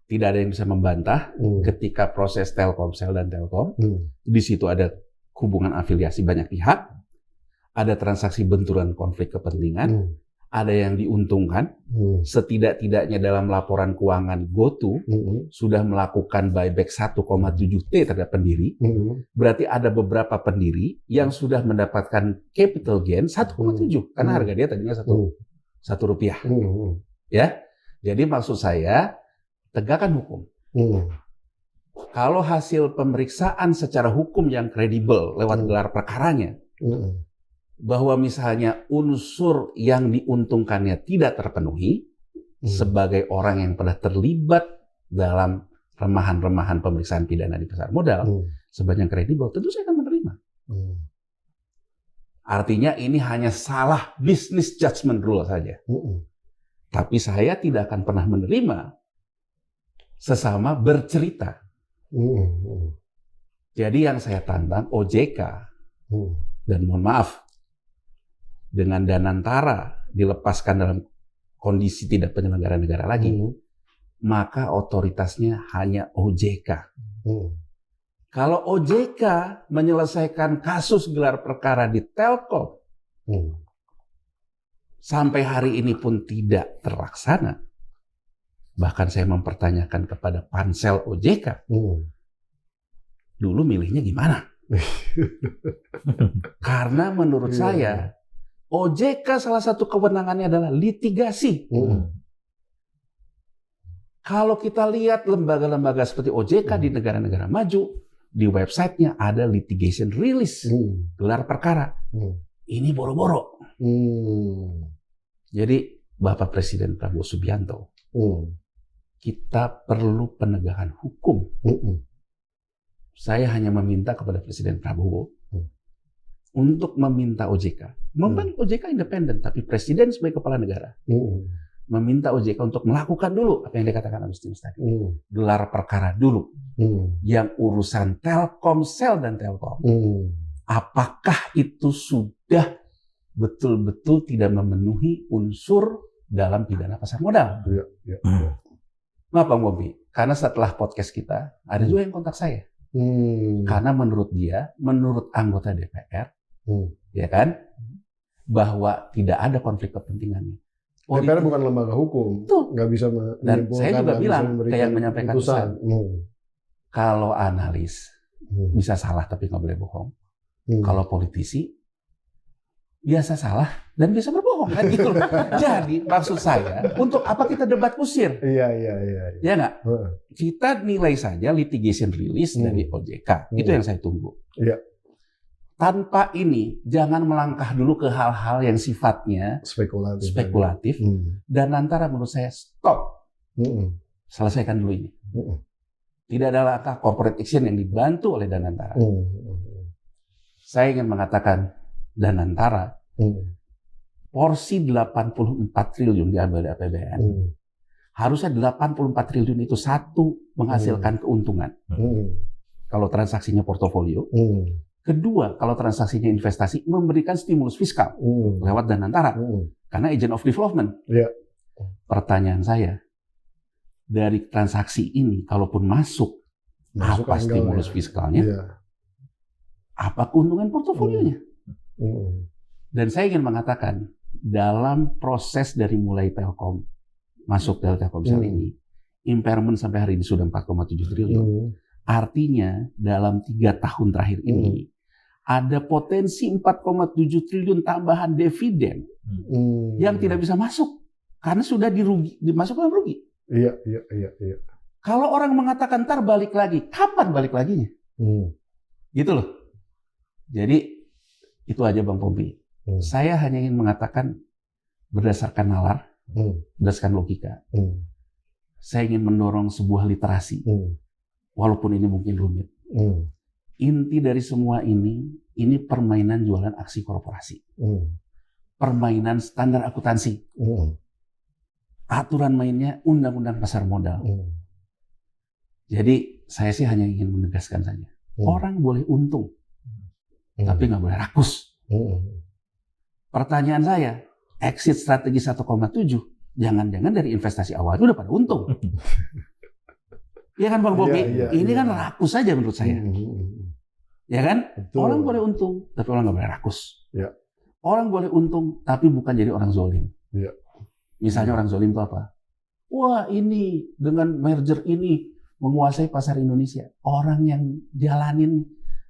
Tidak ada yang bisa membantah ketika proses Telkomsel dan Telkom, di situ ada hubungan afiliasi banyak pihak, ada transaksi benturan konflik kepentingan, ada yang diuntungkan, setidak-tidaknya dalam laporan keuangan GoTo sudah melakukan buyback 1,7 T terhadap pendiri, berarti ada beberapa pendiri yang sudah mendapatkan capital gain 1,7, karena harga dia tadinya satu rupiah. Ya, jadi maksud saya, tegakkan hukum. Kalau hasil pemeriksaan secara hukum yang kredibel lewat gelar perkaranya, bahwa misalnya unsur yang diuntungkannya tidak terpenuhi, sebagai orang yang pernah terlibat dalam remahan-remahan pemeriksaan pidana di pasar modal, sebanyak kredibel, tentu saya akan menerima. Artinya ini hanya salah business judgment rule saja. Tapi saya tidak akan pernah menerima sesama bercerita. Jadi yang saya tantang OJK, dan mohon maaf, dengan Danantara dilepaskan dalam kondisi tidak penyelenggara negara lagi, maka otoritasnya hanya OJK. Kalau OJK menyelesaikan kasus gelar perkara di Telkom, sampai hari ini pun tidak terlaksana, bahkan saya mempertanyakan kepada pansel OJK, dulu milihnya gimana? Karena menurut saya, OJK salah satu kewenangannya adalah litigasi. Kalau kita lihat lembaga-lembaga seperti OJK di negara-negara maju, di websitenya ada litigation release, gelar perkara. Ini boro-boro. Jadi Bapak Presiden Prabowo Subianto, kita perlu penegakan hukum. Saya hanya meminta kepada Presiden Prabowo untuk meminta OJK. Memang OJK independen, tapi Presiden sebagai kepala negara meminta OJK untuk melakukan dulu apa yang dikatakan Agustinus tadi. Gelar perkara dulu. Yang urusan Telkomsel dan Telkom. Apakah itu sudah betul-betul tidak memenuhi unsur dalam pidana pasar modal? Kenapa Bang Bobi? Karena setelah podcast kita, ada juga yang kontak saya. Karena menurut dia, menurut anggota DPR, ya kan, bahwa tidak ada konflik kepentingannya. DPR bukan lembaga hukum, nggak bisa menyimpulkan. Dan saya juga bilang ke yang menyampaikan pesan, kalau analis bisa salah tapi nggak boleh bohong. Kalau politisi biasa salah dan bisa berbohong kan gitu loh. Jadi maksud saya, untuk apa kita debat kusir? Iya. Ya nggak? Kita nilai saja litigation release dari OJK. Itu yang saya tunggu. Iya. Tanpa ini, jangan melangkah dulu ke hal-hal yang sifatnya spekulatif. Dan antara menurut saya stop. Selesaikan dulu ini. Tidak ada langkah corporate action yang dibantu oleh Danantara. Saya ingin mengatakan Danantara, porsi 84 triliun diambil dari APBN. Harusnya 84 triliun itu satu menghasilkan keuntungan. Kalau transaksinya portofolio. Kedua, kalau transaksinya investasi, memberikan stimulus fiskal lewat Danantara. Karena agent of development. Pertanyaan saya, dari transaksi ini, kalaupun masuk apa stimulus fiskalnya? Apa keuntungan portofolionya? Dan saya ingin mengatakan, dalam proses dari mulai Telkom, masuk dari Telkomsel impairment sampai hari ini sudah 4,7 triliun. Artinya dalam 3 tahun terakhir ini ada potensi 4,7 triliun tambahan dividen yang tidak bisa masuk karena sudah dimasukkan rugi. Iya. Kalau orang mengatakan ntar balik lagi, kapan balik laginya? Gitu loh. Jadi itu aja Bang Pompi. Saya hanya ingin mengatakan berdasarkan nalar, berdasarkan logika. Saya ingin mendorong sebuah literasi, walaupun ini mungkin rumit. Inti dari semua ini permainan jualan aksi korporasi. Permainan standar akuntansi. Aturan mainnya undang-undang pasar modal. Jadi saya sih hanya ingin menegaskan saja. Orang boleh untung, tapi nggak boleh rakus. Pertanyaan saya, exit strategi 1,7, jangan-jangan dari investasi awal itu udah pada untung. Ya kan Bang Bobi? Ini kan rakus saja menurut saya. Ya kan? Betul. Orang boleh untung, tapi orang nggak boleh rakus. Orang boleh untung, tapi bukan jadi orang zolim. Misalnya orang zolim itu apa? Wah ini dengan merger ini menguasai pasar Indonesia. Orang yang jalanin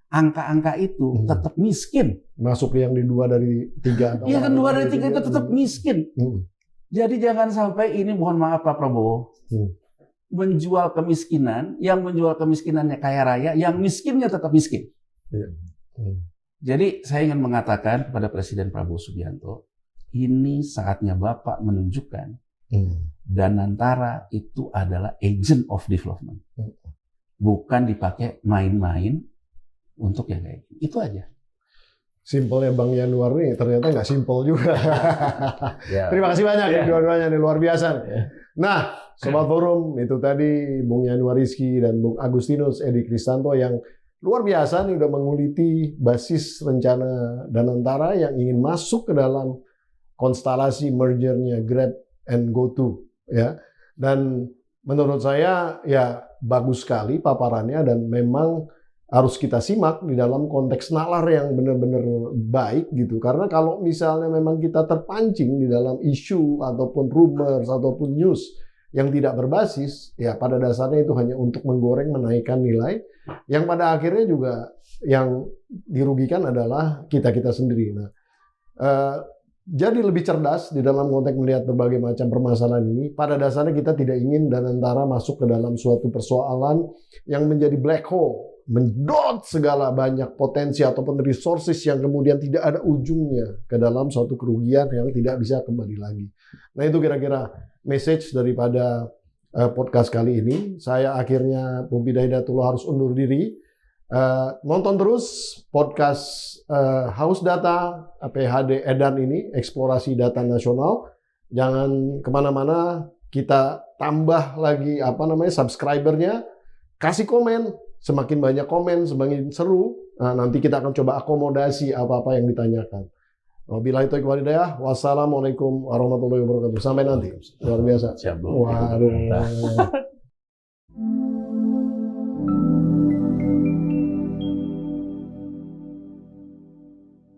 angka-angka itu tetap miskin. Masuk yang di 2 dari 3. Iya kan 2 dari 3 itu tetap miskin. Jadi jangan sampai ini, mohon maaf Pak Prabowo, menjual kemiskinan, yang menjual kemiskinannya kaya raya, yang miskinnya tetap miskin. Jadi saya ingin mengatakan kepada Presiden Prabowo Subianto, ini saatnya Bapak menunjukkan Danantara itu adalah agent of development. Bukan dipakai main-main untuk yang kayak gitu. Itu aja. Simpelnya Bang Yanuar nih ternyata nggak simpel juga. Terima kasih banyak dua-duanya nih, luar biasa. Nah, Sobat Forum, itu tadi Bung Yanuar Rizky dan Bung Agustinus Edi Kristanto yang luar biasa nih udah menguliti basis rencana Danantara yang ingin masuk ke dalam konstelasi mergernya Grab and GoTo ya. Dan menurut saya ya bagus sekali paparannya dan memang harus kita simak di dalam konteks nalar yang benar-benar baik gitu. Karena kalau misalnya memang kita terpancing di dalam isu ataupun rumors ataupun news yang tidak berbasis, ya pada dasarnya itu hanya untuk menggoreng, menaikkan nilai, yang pada akhirnya juga yang dirugikan adalah kita-kita sendiri. Nah, jadi lebih cerdas di dalam konteks melihat berbagai macam permasalahan ini. Pada dasarnya kita tidak ingin Danantara masuk ke dalam suatu persoalan yang menjadi black hole, mendot segala banyak potensi ataupun resources yang kemudian tidak ada ujungnya ke dalam suatu kerugian yang tidak bisa kembali lagi. Nah itu kira-kira message daripada podcast kali ini. Saya akhirnya Pompi Hidayatullah harus undur diri. Nonton terus podcast Haus Data PHD Edan ini, eksplorasi data nasional. Jangan kemana-mana, kita tambah lagi subscribernya, kasih komen. Semakin banyak komen, semakin seru. Nah, nanti kita akan coba akomodasi apa-apa yang ditanyakan. Wabillahi taufiq wal hidayah. Wassalamualaikum warahmatullahi wabarakatuh. Sampai nanti. Luar biasa. Siap, Waduh.